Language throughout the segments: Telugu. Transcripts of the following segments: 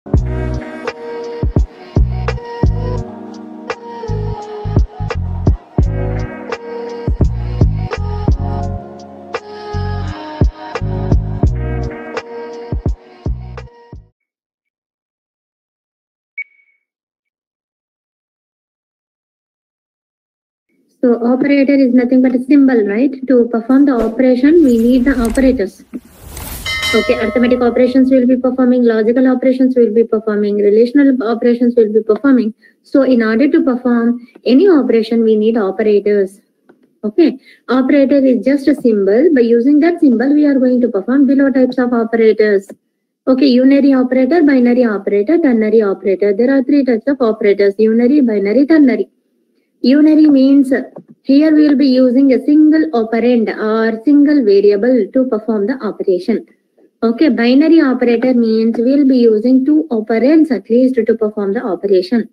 So operator is nothing but a symbol, right? To perform the operation, we need the operators. Okay, arithmetic operations will be performing, logical operations will be performing, relational operations will be performing. So in order to perform any operation, we need operators. Okay, operator is just a symbol. By using that symbol, we are going to perform below types of operators. Okay, unary operator, binary operator, ternary operator. There are three types of operators: unary, binary, ternary. Unary means here we will be using a single operand or single variable to perform the operation. Okay, binary operator means we will be using two operands at least to perform the operation.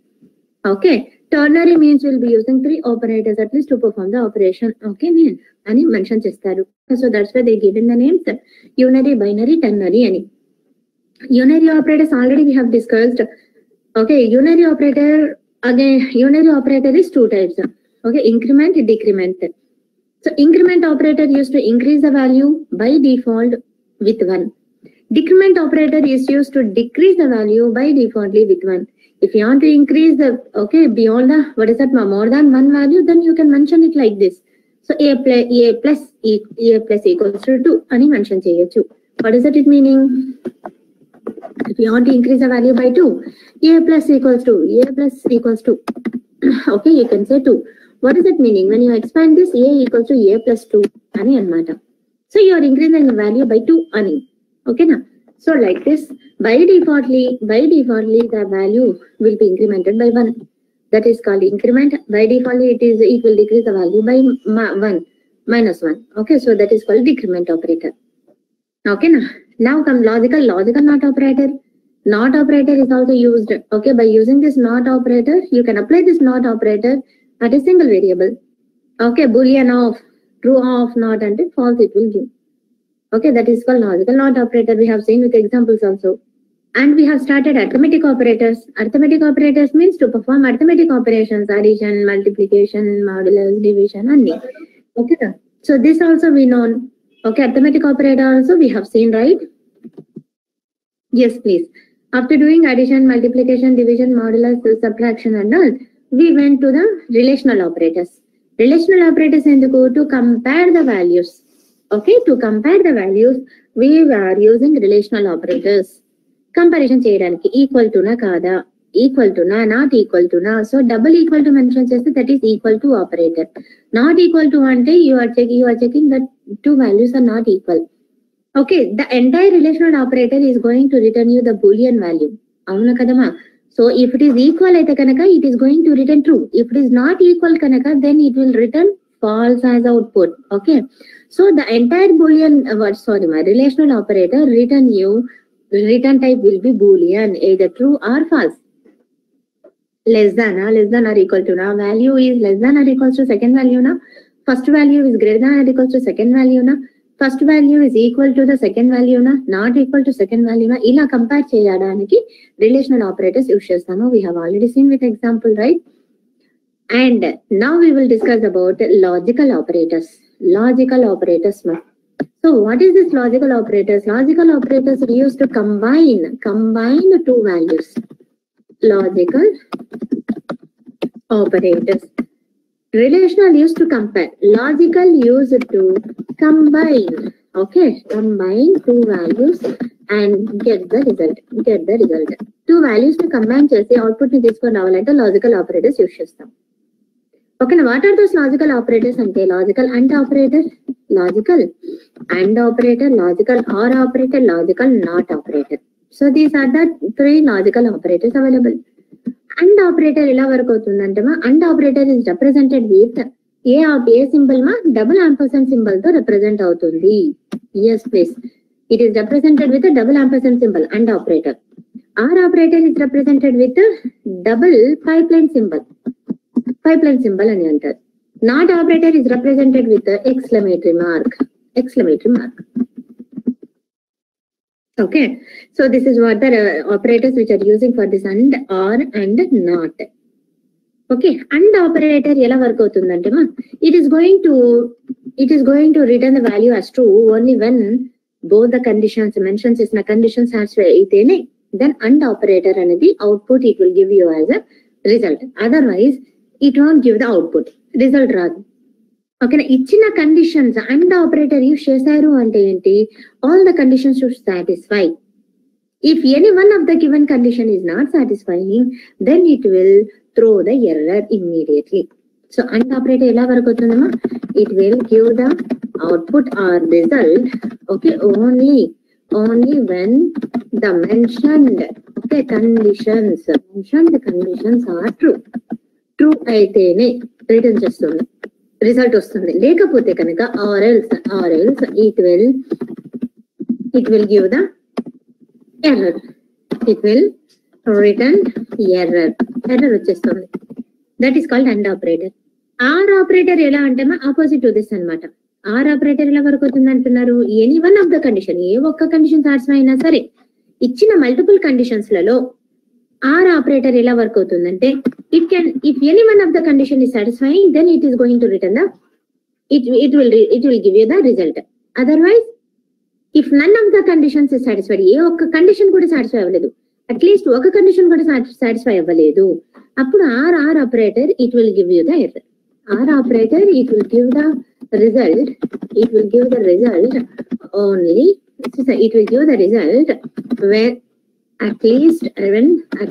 Okay, ternary means we will be using three operators at least to perform the operation. Okay, ani mention chestaru. So that's why they given the names unary, binary, ternary ani. Unary operators already we have discussed. Okay, unary operator, again unary operator is two types. Okay, increment, decrement. So increment operator used to increase the value by default with 1. Decrement operator is used to decrease the value by defaultly with 1. If you want to increase the, okay, beyond the, what is that, more than 1 value, then you can mention it like this. So a plus equals to 2 ani mention cheyochu. What is it meaning? If you want to increase the value by 2, a plus equals to okay, you can say 2. What is it meaning? When you expand this, a equals to a plus 2 ani anamata. So you are increasing the value by 2 ani. Okay na? So like this, by defaultly the value will be incremented by 1. That is called increment. By default it will decrease the value by 1 minus 1. Okay, so that is called decrement operator. Okay na? Now come logical not operator. Not operator is also used. Okay, by using this not operator, you can apply this not operator at a single variable. Okay, boolean of true of not and false it will give. Okay, that is called logical not operator. We have seen with examples also. And we have started arithmetic operators. Arithmetic operators means to perform arithmetic operations, addition, multiplication, modulus, division, and name. Okay, so this also we know. Okay, arithmetic operator also we have seen, right? Yes, please. After doing addition, multiplication, division, modulus, subtraction and all, we went to the relational operators. Relational operators enduku to compare the values. Okay, to compare the values, we are using relational operators. Comparison cheyadaniki equal to na kada, equal to na, not equal to na. So double equal to mention cheste, that is equal to operator. Not equal to ante you are checking that two values are not equal. Okay, the entire relational operator is going to return you the boolean value. Avuna kadama. So if it is equal aithe kanaka, it is going to return true. If it is not equal kanaka, then it will return false as output. Okay, so the entire boolean my relational operator return type will be boolean, either true or false. Less than or equal to na, value is less than or equals to second value na, first value is greater than or equals to second value na, first value is equal to the second value na, not equal to second value na. Ila compare cheyadaniki relational operators use chestamo. We have already seen with example, right? And now we will discuss about logical operators. Logical operators. So what is this logical operators? Logical operators are used to combine two values. Logical operators. Relational used to compare. Logical used to combine. Okay, combine two values and get the result. Two values to combine chesi output ni తీసుకొని రావాలంటే logical operators use చేస్తాం. Okay, now what are those logical operators? Ante logical and operator, logical and operator, logical or operator, logical not operator. So these are the three logical operators available. And operator ela work avutundante ma, and operator is represented with a symbol ma double ampersand symbol to represent avutundi. Yes, please. It is represented with a double ampersand symbol, and operator. Or operator is represented with a double pipeline symbol. Pipeline symbol ani antaru. Not operator is represented with the exclamatory mark. Okay, so this is what the operators which are using for this and, or, and not. Okay, and operator ఎలా వర్క్ అవుతుందంటే మా it is going to return the value as true only when both the conditions mentioned చేసిన conditions satisfy అయితేనే then and operator అనేది output it will give you as a result, otherwise it won't give the output, result రాదు. ఓకేనా, ఇచ్చిన కండిషన్స్ అండ్ ఆపరేటర్ యూస్ చేశారు అంటే ఏంటి, all the conditions should satisfy. If any one of the given condition is not satisfying then it will throw the error immediately. So and operator ఎలా వర్క్ అవుతుందమ్మా, it will give the output or result okay only when the mentioned okay conditions are true అయితేనే రిటర్న్ చేస్తుంది, రిజల్ట్ వస్తుంది. లేకపోతే కనుక or else it will give the error, it will return error వచ్చేస్తుంది. That is called and operator. Or operator ఎలా అంటే ఆపోజిట్ టు దిస్ అనమాట. ఆర్ ఆపరేటర్ ఎలా వర్క్ అవుతుంది అంటున్నారు, any one of the condition, ఏ ఒక్క కండిషన్ సాటిస్ఫై అయినా సరే ఇచ్చిన మల్టిపుల్ కండిషన్స్ లలో ఆర్ ఆపరేటర్ ఎలా వర్క్ అవుతుందంటే it can if any one of the condition is satisfying then it is going to return the it will give you the result, otherwise if none of the conditions is satisfied, ఏ ఒక్క కండిషన్ కూడా సాటిస్ఫై అవ్వలేదు, అట్లీస్ట్ ఒక కండిషన్ కూడా సాటిస్ఫై అవ్వలేదు, అప్పుడు or operator it will give you the error. Or operator it will give the result, only it will give the result when at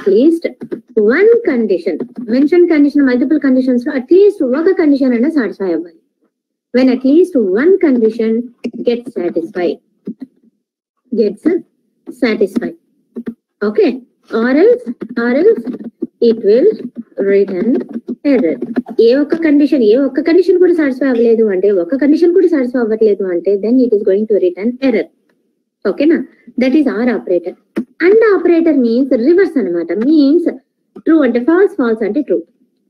least one condition, mentioned condition multiple conditions లో at least ఒక కండిషన్ అయినా సాటిస్ఫై అవ్వాలి. When at least one condition gets satisfied, okay, or else it will return error. ఏ ఒక్క కండిషన్ కూడా సాటిస్ఫై అవ్వలేదు అంటే, ఒక కండిషన్ కూడా సాటిస్ఫై అవ్వట్లేదు అంటే then it is going to return error. ఓకేనా, that is or operator. And operator means reverse అనమాట, మీన్స్ ట్రూ అంటే ఫాల్స్ అంటే true,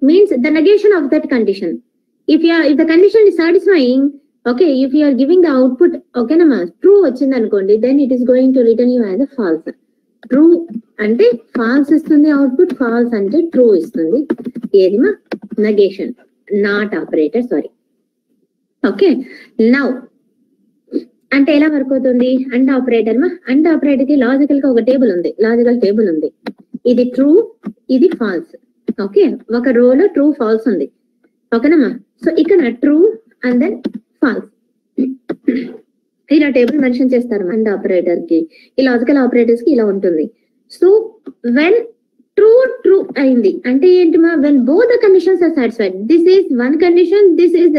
means the negation of that condition. if the condition is satisfying, okay, if you are giving the output okay na true వచ్చింది అనుకోండి, then it is going to return you as a false. True అంటే ఫాల్స్ ఇస్తుంది అవుట్పుట్, ఫాల్స్ అంటే ట్రూ ఇస్తుంది. ఏది మా negation, not operator, sorry. Okay, now అంటే ఎలా వర్క్ అవుతుంది అండ్ ఆపరేటర్ మా, అండ్ ఆపరేటర్ కి లాజికల్ గా ఒక టేబుల్ ఉంది, ఇది ట్రూ ఇది ఫాల్స్. ఓకే, ఒక రోలో ట్రూ ఫాల్స్ ఉంది ఓకేనమ్మా. సో ఇక్కడ ట్రూ అండ్ దెన్ ఫాల్స్ ఇలా టేబుల్ మెన్షన్ చేస్తారు అండ్ ఆపరేటర్ కి. ఈ లాజికల్ ఆపరేటర్స్ కి ఇలా ఉంటుంది. సో వెన్ ట్రూ అయింది అంటే ఏంటి మా, when both the conditions are satisfied, this is one condition, this is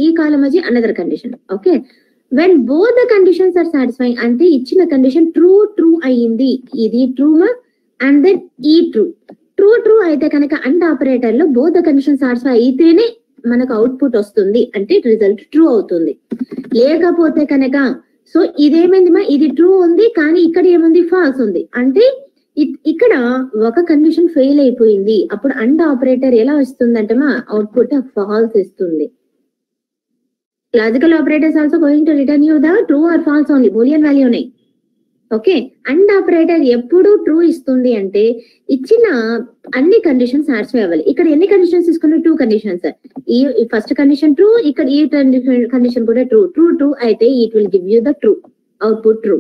ఈ కాలం వచ్చి another condition. Okay, when both the conditions are satisfying అంటే ఇచ్చిన కండిషన్ ట్రూ అయ్యింది, ఇది ట్రూ మా అండ్ దెన్ ఈ ట్రూ అయితే కనుక అండ్ ఆపరేటర్ లో బోత్ ద కండిషన్ సాటిస్ఫై అయితేనే మనకు అవుట్పుట్ వస్తుంది, అంటే రిజల్ట్ ట్రూ అవుతుంది. లేకపోతే కనుక సో ఇదేమైంది మా, ఇది ట్రూ ఉంది కానీ ఇక్కడ ఏముంది ఫాల్స్ ఉంది, అంటే ఇక్కడ ఒక కండిషన్ ఫెయిల్ అయిపోయింది. అప్పుడు అండ్ ఆపరేటర్ ఎలా వస్తుందంటే మా అవుట్పుట్ ఫాల్స్ ఇస్తుంది. Logical operators also going to return you the true or false only, boolean value ఉన్నాయి. ఓకే, అండ్ ఆపరేటర్ ఎప్పుడు ట్రూ ఇస్తుంది అంటే ఇచ్చిన అన్ని కండిషన్స్ సాటిస్ఫై అవ్వాలి. ఇక్కడ ఎన్ని కండిషన్స్ తీసుకున్నా, 2 కండిషన్స్. ఈ ఫస్ట్ కండిషన్ ట్రూ, ఇక్కడ ఈ కండిషన్ కూడా ట్రూ అయితే it will give you the true output true.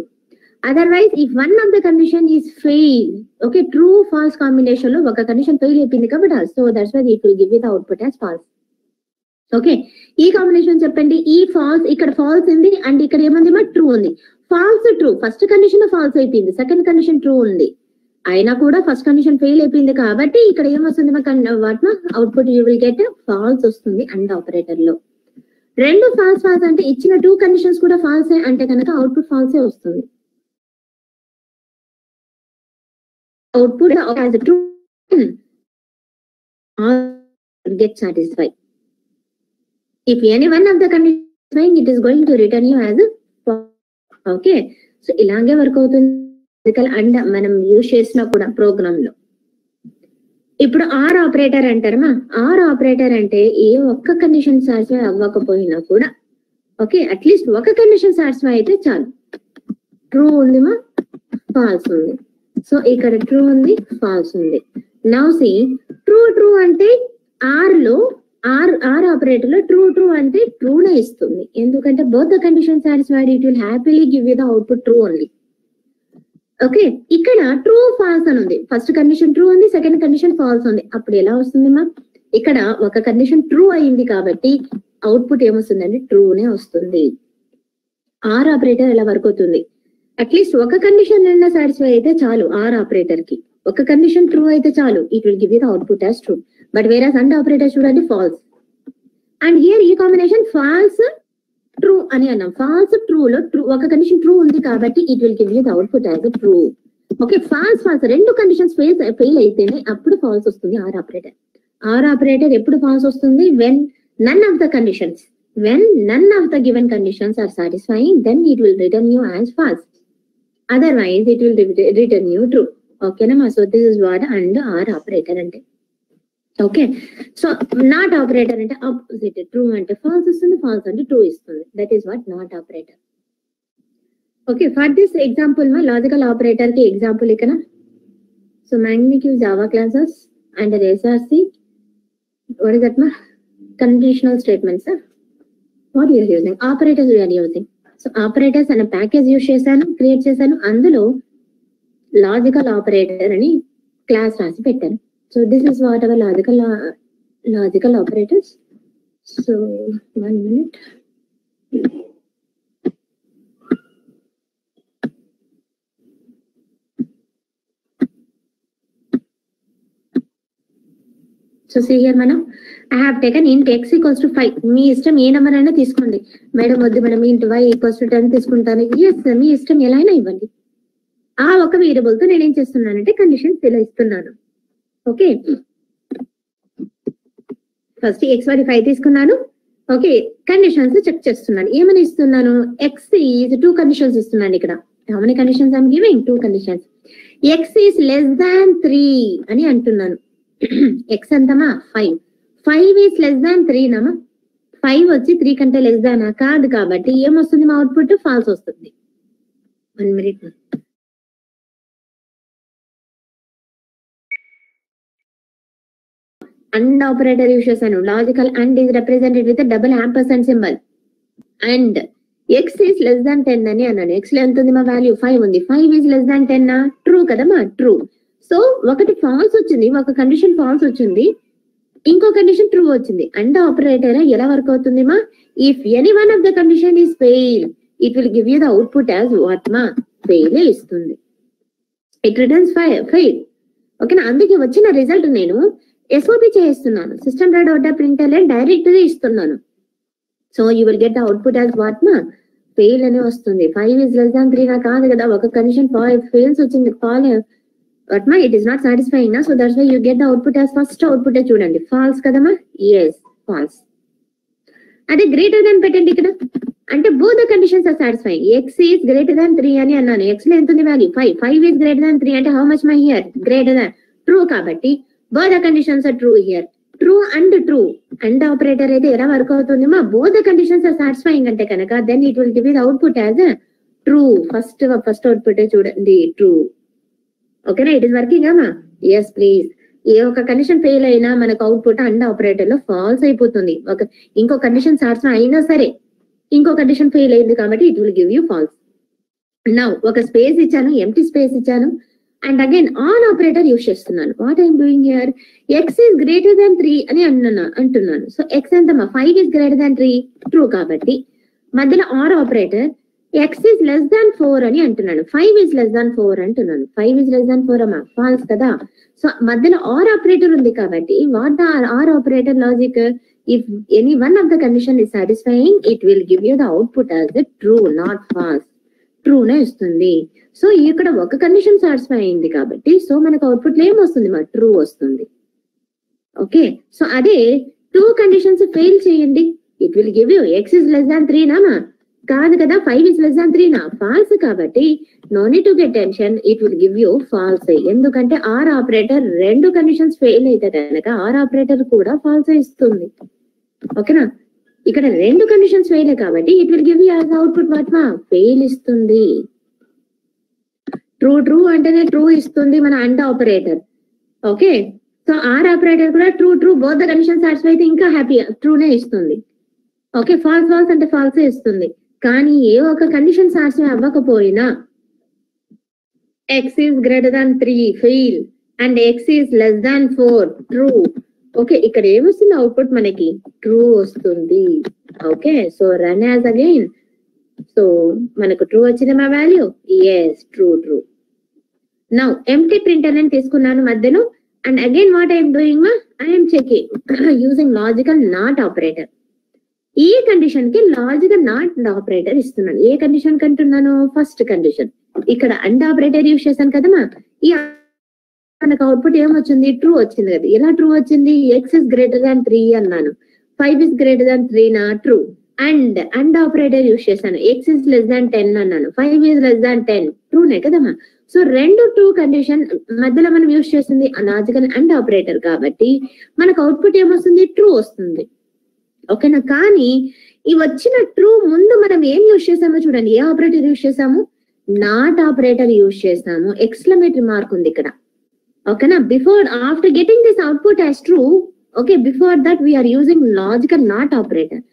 Otherwise if one of the condition is fail, okay, true false combination లో ఒక కండిషన్ ఫెయిల్ అయిపోయింది కాబట్టి so that's why it will give you the output as false. Okay, ఈ కాంబినేషన్ చెప్పండి, ఈ ఫాల్స్ ఇక్కడ ఫాల్స్ ఉంది అండ్ ఇక్కడ ఏముంది మా ట్రూ ఉంది. False true, first condition false అయిపోయింది, సెకండ్ కండిషన్ ట్రూ ఉంది, అయినా కూడా ఫస్ట్ కండిషన్ ఫెయిల్ అయిపోయింది కాబట్టి ఇక్కడ ఏమొస్తుంది వాటిలో output you will get false వస్తుంది అండ్ ఆపరేటర్ లో. రెండు ఫాల్స్ అంటే ఇచ్చిన 2 కండిషన్స్ కూడా ఫాల్స్ అంటే కనుక అవుట్పుట్ ఫాల్సే వస్తుంది. Output as true get satisfied. If any one of the conditions it is going to return you as a false. Okay, so ఇలాగే వర్క్ అవుతుంది అండ్ మనం యూజ్ చేసిన కూడా ప్రోగ్రామ్ లో. ఇప్పుడు ఆర్ ఆపరేటర్ అంటారమ్మా, ఆర్ ఆపరేటర్ అంటే ఏ ఒక్క కండిషన్ సాటిస్ఫై అవ్వకపోయినా కూడా ఓకే అట్లీస్ట్ ఒక కండిషన్ సాటిస్ఫై అయితే చాలు. ట్రూ ఉందిమా, ఫాల్స్ ఉంది. సో ఇక్కడ ట్రూ ఉంది, ఫాల్స్ ఉంది. నౌ సి ట్రూ అంటే ఆర్ లో ఆర్ ఆపరేటర్ లో ట్రూ అంటే ట్రూనే ఇస్తుంది. ఎందుకంటే both the condition satisfied, it will happily give you the output true only. Okay, ఇక్కడ ట్రూ ఫాల్స్ అని ఉంది. ఫస్ట్ కండిషన్ ట్రూ ఉంది, సెకండ్ కండిషన్ ఫాల్స్ ఉంది. అప్పుడు ఎలా వస్తుంది మా? ఇక్కడ ఒక కండిషన్ ట్రూ అయింది కాబట్టి అవుట్పుట్ ఏమొస్తుందంటే ట్రూనే వస్తుంది. ఆర్ ఆపరేటర్ ఎలా వర్క్ అవుతుంది? అట్లీస్ట్ ఒక కండిషన్ అయినా సాటిస్ఫై అయితే చాలు. ఆర్ ఆపరేటర్ కి ఒక కండిషన్ ట్రూ అయితే చాలు, it will give you the output as true. But వేరే అండ్ ఆపరేటర్ చూడండి ఫాల్స్. అండ్ హియర్ ఈ కాంబినేషన్ ఫాల్స్ ట్రూ అని అన్నాం. ఫాల్స్ ట్రూ లో ఒక కండిషన్ ట్రూ ఉంది కాబట్టి it will give you the output as true. Okay, false రెండు కండిషన్స్ ఫెయిల్ అయితేనే అప్పుడు ఫాల్స్ వస్తుంది ఆర్ ఆపరేటర్. ఆర్ ఆపరేటర్ ఎప్పుడు ఫాల్స్ వస్తుంది? When none of the conditions, when none of the given conditions are satisfying, then it will return you as false. Otherwise, it will return you true. Okay, na? So this is what and or operator ante. Okay, so not operator ante opposite. True ante false istundi, false ante true istundi. That is what not operator. Okay, for this example, ma logical operator ki example ikkana. So magnitude Java classes under SRC. What is that, ma? Conditional statements. What you are using? Operators we are using. So operators అనే ప్యాకేజ్ యూజ్ చేశాను, క్రియేట్ చేశాను. అందులో లాజికల్ ఆపరేటర్ అని క్లాస్ రాసి పెట్టాను. So this is what our logical operators. So 1 minute. So see here మనం I have taken int x equals to 5. మీ ఇష్టం ఏ నెంబర్ అయినా తీసుకోండి. మేడం వద్దు madam int y equals to 10 తీసుకుంటాను. ఎస్, మీ ఇష్టం ఎలా అయినా ఇవ్వండి. ఆ ఒక వేరియబుల్ తో నేను ఏం చేస్తున్నానంటే కండిషన్స్ ఇలా ఇస్తున్నాను. ఓకే, ఫస్ట్ x y 5 తీసుకున్నాను. ఓకే, కండిషన్స్ చెక్ చేస్తున్నాను. ఏమని ఇస్తున్నాను? x is 2 కండిషన్స్ ఇస్తున్నాను ఇక్కడ. How many conditions I'm giving? 2 conditions. x is less than 3 అని అంటున్నాను. x ఎంతమా? 5. 5 is less than 3 నమా? 5 వచ్చి 3 కంటే లెస్ దానా? కాదు. కాబట్టి ఏమొస్తుంది? మా అవుట్పుట్ ఫాల్స్ వస్తుంది. 1 minute. అండ్ ఆపరేటర్ యూజ్ చేశాను. Logical and is represented with double ampersand symbol. And x is less than 10 అని అన్నాను. x లో ఎంత ఉంది? మా వాల్యూ 5 ఉంది. 5 is less than 10 నా? ట్రూ కదమ్మా? ట్రూ. సో ఒకటి ఫాల్స్ వచ్చింది, ఒక కండిషన్ ఫాల్స్ వచ్చింది, ఇంకో కండిషన్ ట్రూ వచ్చింది. అండ్ ఆపరేటర్ ఎలా వర్క్ అవుతుంది మా? If any one of the condition is fail, it will give you the output as what మా? ఫెయిల్ ఇస్తుంది. It returns fail. ఓకేనా? అందుకే వచ్చిన రిజల్ట్ నేను ఎస్ఓపి చేస్తున్నాను. System dot out printer direct గా ఇస్తున్నాను. So you will get the output as what మా? ఫెయిల్ అని వస్తుంది. 5 is less than 3 నా? కాదు కదా, ఒక కండిషన్ ఫెయిల్స్ వచ్చింది. But ma, it is not satisfying na, so that's why you get the output as first output చూడండి. false కదమ్మా? yes, false. అదే గ్రేటర్ దాన్ పెట్టండి ఇక్కడ. అంటే both the conditions are satisfying. x is greater than 3 అని అన్నాను. x లో ఎంత ఉంది వాల్యూ? 5. 5 is greater than 3 అంటే how much ma here? greater than. true కాబట్టి both the conditions are true here. true and true. and operator అయితే ఎలా వర్క్ అవుతుంది మా? both the conditions are satisfying అంటే కనుక then it will give you the output as a true. First output చూడండి, true. ఓకేనా? ఇట్ ఇస్ వర్కింగ్ అమ్మా? Yes please. ఏ ఒక కండిషన్ ఫెయిల్ అయినా మనకు అవుట్పుట్ అండ్ ఆపరేటర్ లో ఫాల్స్ అయిపోతుంది. ఇంకో కండిషన్ సాటిస్ఫై అయినా సరే ఇంకో కండిషన్ ఫెయిల్ అయింది కాబట్టి it will give you false. Now ఒక స్పేస్ ఇచ్చాను, ఎంటీ స్పేస్ ఇచ్చాను. And again on operator use చేస్తున్నాను. What I'm doing here? X is greater than 3 అని అంటున్నాను. సో ఎక్స్ ఎంతమ్మా? 5 is greater than 3. ట్రూ కాబట్టి మధ్యలో or operator x is less than 4 అని అంటున్నాను. 5 is less than 4 అంటున్నాను. 5 is less than 4 అమ్మా? ఫాల్స్ కదా. సో మధ్యలో ఆర్ ఆపరేటర్ ఉంది కాబట్టి what the or operator logic? If any one of the condition is satisfying, it will give you the output as the true, not false. ట్రూనే ఇస్తుంది. సో ఇక్కడ ఒక కండిషన్ సాటిస్ఫై అయింది కాబట్టి సో మనకు అవుట్పుట్ లో ఏమొస్తుంది మా? ట్రూ వస్తుంది. ఓకే, సో అదే 2 కండిషన్స్ ఫెయిల్ చేయండి, it will give you x is less than 3 Nama? కాదు కదా. 5 is less than 3 నా? ఫాల్స్ కాబట్టి no need to get tension, it will give you false. ఎందుకంటే ఆర్ ఆపరేటర్ 2 కండిషన్స్ ఫెయిల్ అయితే కనుక ఆర్ ఆపరేటర్ కూడా ఫాల్స్ ఇస్తుంది. ఓకేనా? ఇక్కడ 2 కండిషన్స్ ఫెయిల్ కాబట్టి it will give you as output what మా? ఫెయిల్ ఇస్తుంది. ట్రూ అంటేనే ట్రూ ఇస్తుంది మన and operator. Okay, so or operator కూడా true both the condition satisfy అయితే ఇంకా హ్యాపీ ట్రూనే ఇస్తుంది. ఓకే, ఫాల్స్ అంటే ఫాల్సే ఇస్తుంది. కానీ ఏ ఒక కండిషన్ సాటిస్ఫై అవ్వకపోయినా x is greater than 3 fail and x is less than 4 true. Okay, ఇక్కడ ఏమొస్తుంది అవుట్పుట్ మనకి ట్రూ వస్తుంది. Okay, so run as again. So మనకు ట్రూ వచ్చింది మా value, yes true. Now empty printer అని తీసుకున్నాను మధ్యలో, and again what I'm doing మా I'm checking using logical not operator. ఈ కండిషన్ కి లాజికల్ నాట్ ఆపరేటర్ ఇస్తున్నాను. ఏ కండిషన్ కంటున్నాను? First condition. ఇక్కడ అండ్ ఆపరేటర్ యూజ్ చేశాను కదమ్మా, ఈ మనకు అవుట్పుట్ ఏమొచ్చింది? ట్రూ వచ్చింది కదా. ఎలా ట్రూ వచ్చింది? x is greater than 3 అన్నాను, 5 is greater than 3 నా ట్రూ. అండ్ ఆపరేటర్ యూజ్ చేశాను, x is less than 10 అన్నాను, 5 is less than 10 ట్రూనే కదమ్మా. సో రెండు ట్రూ కండిషన్ మధ్యలో మనం యూజ్ చేస్తుంది లాజికల్ అండ్ ఆపరేటర్ కాబట్టి మనకు అవుట్పుట్ ఏమొస్తుంది? ట్రూ వస్తుంది. ఓకేనా? కానీ ఈ వచ్చిన ట్రూ ముందు మనం ఏం యూజ్ చేసామో చూడండి. ఏ ఆపరేటర్ యూజ్ చేసాము? నాట్ ఆపరేటర్ యూజ్ చేసాము. ఎక్స్క్లమేటరీ మార్క్ ఉంది ఇక్కడ. ఓకేనా? After getting this output as true, okay, before that we're using logical not operator.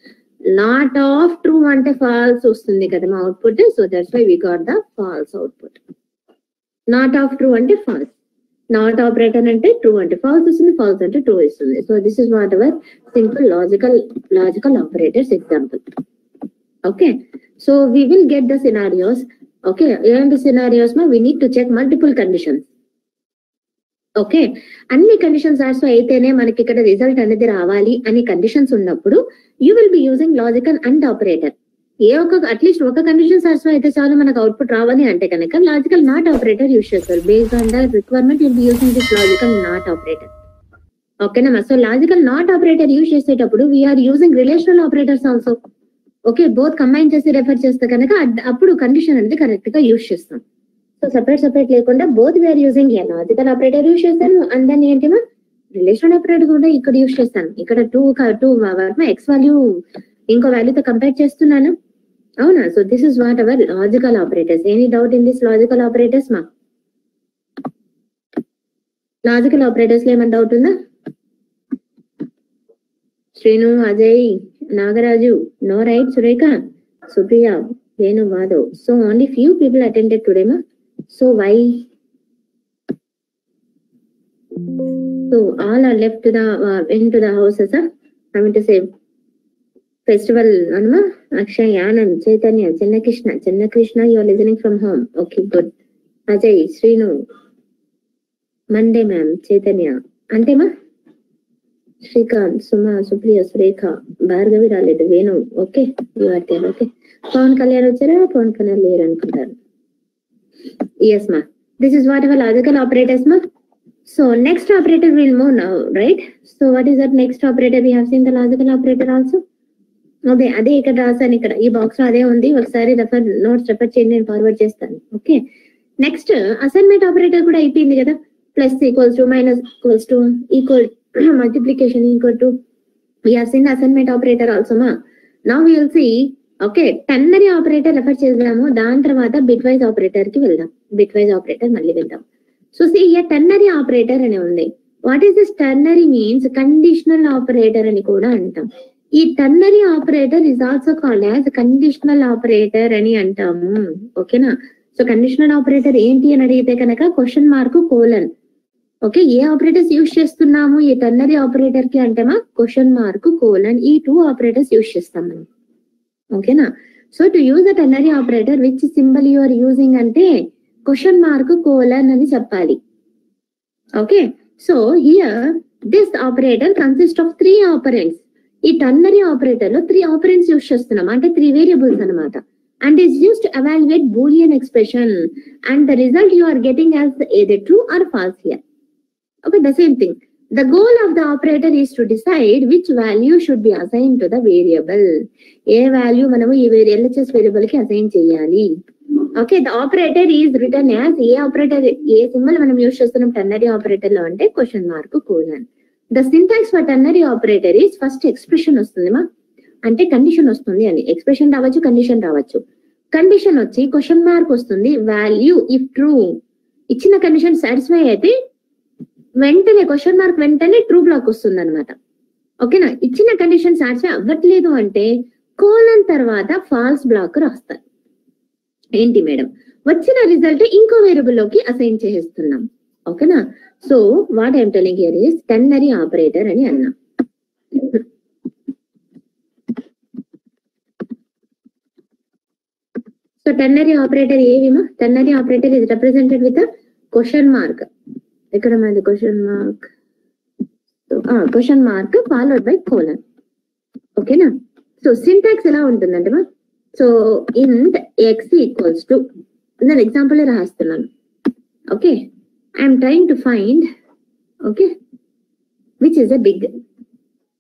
Not of true అంటే ఫాల్స్ వస్తుంది కదా మా output. So that's why we got the false output. Not of true అంటే ఫాల్స్, నాట్ ఆపరేటర్ అంటే ట్రూ అంటే ఫాల్స్ వస్తుంది, ఫాల్స్ అంటే ట్రూ ఇస్తుంది. So this is what our simple logical operators example. Okay, so we will get the scenarios. Okay, ఏంటి సినారియోస్ మా? We need to check multiple conditions. Okay, అన్ని కండిషన్స్ సాటిస్ఫై అయితేనే మనకి ఇక్కడ రిజల్ట్ అనేది రావాలి అని కండిషన్స్ ఉన్నప్పుడు you will be using logical and operator. At least ఒక కండిషన్ సాటిస్ఫై అయితే చాలు మనకు అవుట్పుట్ రావాలి అంటే కనుక లాజికల్ నాట్ ఆపరేటర్ యూజ్ చేస్తారు. Based on the requirement will be using this logical not operator. ఓకేనా? So logical not operator use చేసేటప్పుడు we're using relational operators also. Okay, both combine చేసి రెఫర్ చేస్తే కనుక అప్పుడు కండిషన్ అనేది కరెక్ట్ గా యూజ్ చేస్తాం. సో సెపరేట్ లేకుండా both we're using logical operator use చేస్తాను, అండ్ దాన్ని ఏంటిమా రిలేషనల్ ఆపరేటర్ కూడా ఇక్కడ యూజ్ చేస్తాను. ఇక్కడ టూ ఎక్స్ వాల్యూ ఇంకో వాల్యూతో కంపేర్ చేస్తున్నాను, అవునా? So this is what our logical operators. Any doubt in this logical operators మా? లాజికల్ ఆపరేటర్స్ లో ఏమైనా డౌట్ ఉందా? Srinu, Ajay, Nagaraju, no right? Surekha, Supriya, Venu, Madhav. So only few people attended today మా. So why? So all are left to the into the houses. I mean to say festival. Anuma, Akshay, Anand, Chaitanya, Channa Krishna. You are listening from home. Okay, good. Ajay, Srinu, Monday, ma'am, Chaitanya, Ante ma, Shrikant, Suma, Supriya, Surekha, Bhargavi రాలేదు, Venu. Okay, you are there. Okay. Pawan Kalyan వచ్చారా? Pawan Kalyan లేరు అనుకుంటారు. Yes ma, this is what our logical operators ma. So next operator will move now, right? So what is that next operator? We have seen the logical operator also. Okay, అదే ఇక్కడ రాసాను, ఇక్కడ ఈ బాక్స్ లో అదే ఉంది. ఒకసారి నోట్స్ రెఫర్ చేయండి, నేను ఫార్వర్డ్ చేస్తాను. ఓకే, నెక్స్ట్ అసైన్మెంట్ ఆపరేటర్ కూడా అయిపోయింది కదా. Plus equals to, minus equals to, equal multiplication equal to. We have seen the assignment operator also ma. Now we will see. Okay, ternary operator refer చేద్దాము, దాని తర్వాత బిట్ వైజ్ ఆపరేటర్ కి వెళ్దాం. బిట్ వైజ్ ఆపరేటర్ మళ్ళీ వెళ్దాం. So see here ternary operator అని ఉంది. What is this ternary? Means conditional operator అని కూడా అంటాం. ఈ ternary operator is also called as conditional operator అని అంటాము. ఓకేనా? సో కండిషనల్ ఆపరేటర్ ఏంటి అని అడిగితే కనుక క్వశ్చన్ మార్క్ కోలన్. ఓకే, ఏ ఆపరేటర్స్ యూజ్ చేస్తున్నాము ఈ టెర్నరీ ఆపరేటర్ కి అంటే మా క్వశ్చన్ మార్క్ కోలన్, ఈ టూ ఆపరేటర్స్ యూజ్ చేస్తాం మనం. ఓకేనా? So to use the ternary operator which symbol you are using అంటే క్వశ్చన్ మార్క్ కోలన్ అని చెప్పాలి. Okay, so here this operator consist of 3 operands. ఈ టెర్నరీ ఆపరేటర్ లో 3 ఆపరెంట్స్ యూజ్ చేస్తున్నాం, అంటే 3 వేరియబుల్స్ అనమాట. And is used to evaluate boolean expression and the result you are getting as either true or false here. Okay, the same thing. The goal of the operator is to decide which value should be assigned to the variable. A value మనము ఈ LHS వేరియబుల్ కి అసైన్ చేయాలి. Okay, the operator is return as a operator, A symbol మనం యూజ్ చేస్తున్నాం టెర్నరీ ఆపరేటర్ లో అంటే question mark colon. The syntax for ternary operator is first expression వస్తుంది మా, అంటే కండిషన్ వస్తుంది అని. ఎక్స్ప్రెషన్ రావచ్చు, కండిషన్ రావచ్చు. కండిషన్ వచ్చి క్వశ్చన్ మార్క్ వస్తుంది, వాల్యూ ఇఫ్ ట్రూ. ఇచ్చిన కండిషన్ సాటిస్ఫై అయితే వెంటనే క్వశ్చన్ మార్క్ వెంటనే ట్రూ బ్లాక్ వస్తుంది అనమాట. ఓకేనా? ఇచ్చిన కండిషన్ సాటిస్ఫై అవ్వట్లేదు అంటే కోలన్ తర్వాత ఫాల్స్ బ్లాక్ రాస్తారు. ఏంటి మేడం, వచ్చిన రిజల్ట్ ఇంకో వేరియబుల్ లోకి అసైన్ చేస్తున్నాం. ఓకేనా? So what I'm telling here is ternary operator అని అన్నా. సో టెర్నరీ ఆపరేటర్ ఏవిమా? Ternary operator is represented with question mark. ఎక్కడ మనది question mark? Question mark followed by colon. ఓకేనా? సో సింటాక్స్ ఎలా ఉంటుందంటే మా, so int X equals to, నేను ఎగ్జాంపుల్ రాస్తున్నాను. Okay, I'm trying to find, okay, which is a big,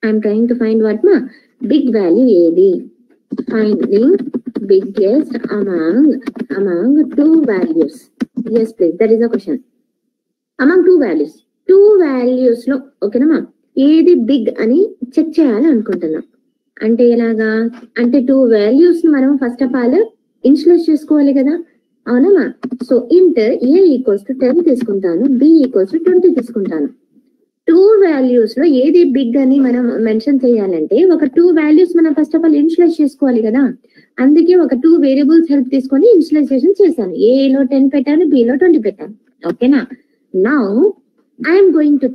I'm trying to find what మా బిగ్ వాల్యూ ఏది, finding biggest among two values. yes please, that is a question. among two values లో ఓకేనమ్మా ఏది బిగ్ అని చెక్ చేయాలి అనుకుంటున్నాం. అంటే ఎలాగా అంటే టూ వాల్యూస్ ని మనం ఫస్ట్ ఆఫ్ ఆల్ ఇనిషియలైజ్ చేసుకోవాలి కదా, అవునమ్మా? సో ఇంట్ ఏ ఈక్వల్స్ టు 10 తీసుకుంటాను, బి ఈక్వల్స్ టు 20 తీసుకుంటాను. టూ వాల్యూస్ లో ఏది బిగ్ అని మనం మెన్షన్ చేయాలంటే ఒక టూ వాల్యూస్ మనం ఫస్ట్ ఆఫ్ ఆల్ ఇనిషియలైజ్ చేసుకోవాలి కదా. అందుకే ఒక టూ వేరియబుల్స్ హెల్ప్ తీసుకొని ఇనిషియలైజేషన్ చేశాను. ఏ లో 10 పెట్టాను, బి లో 20 పెట్టాను. ఓకేనా? Now I am going to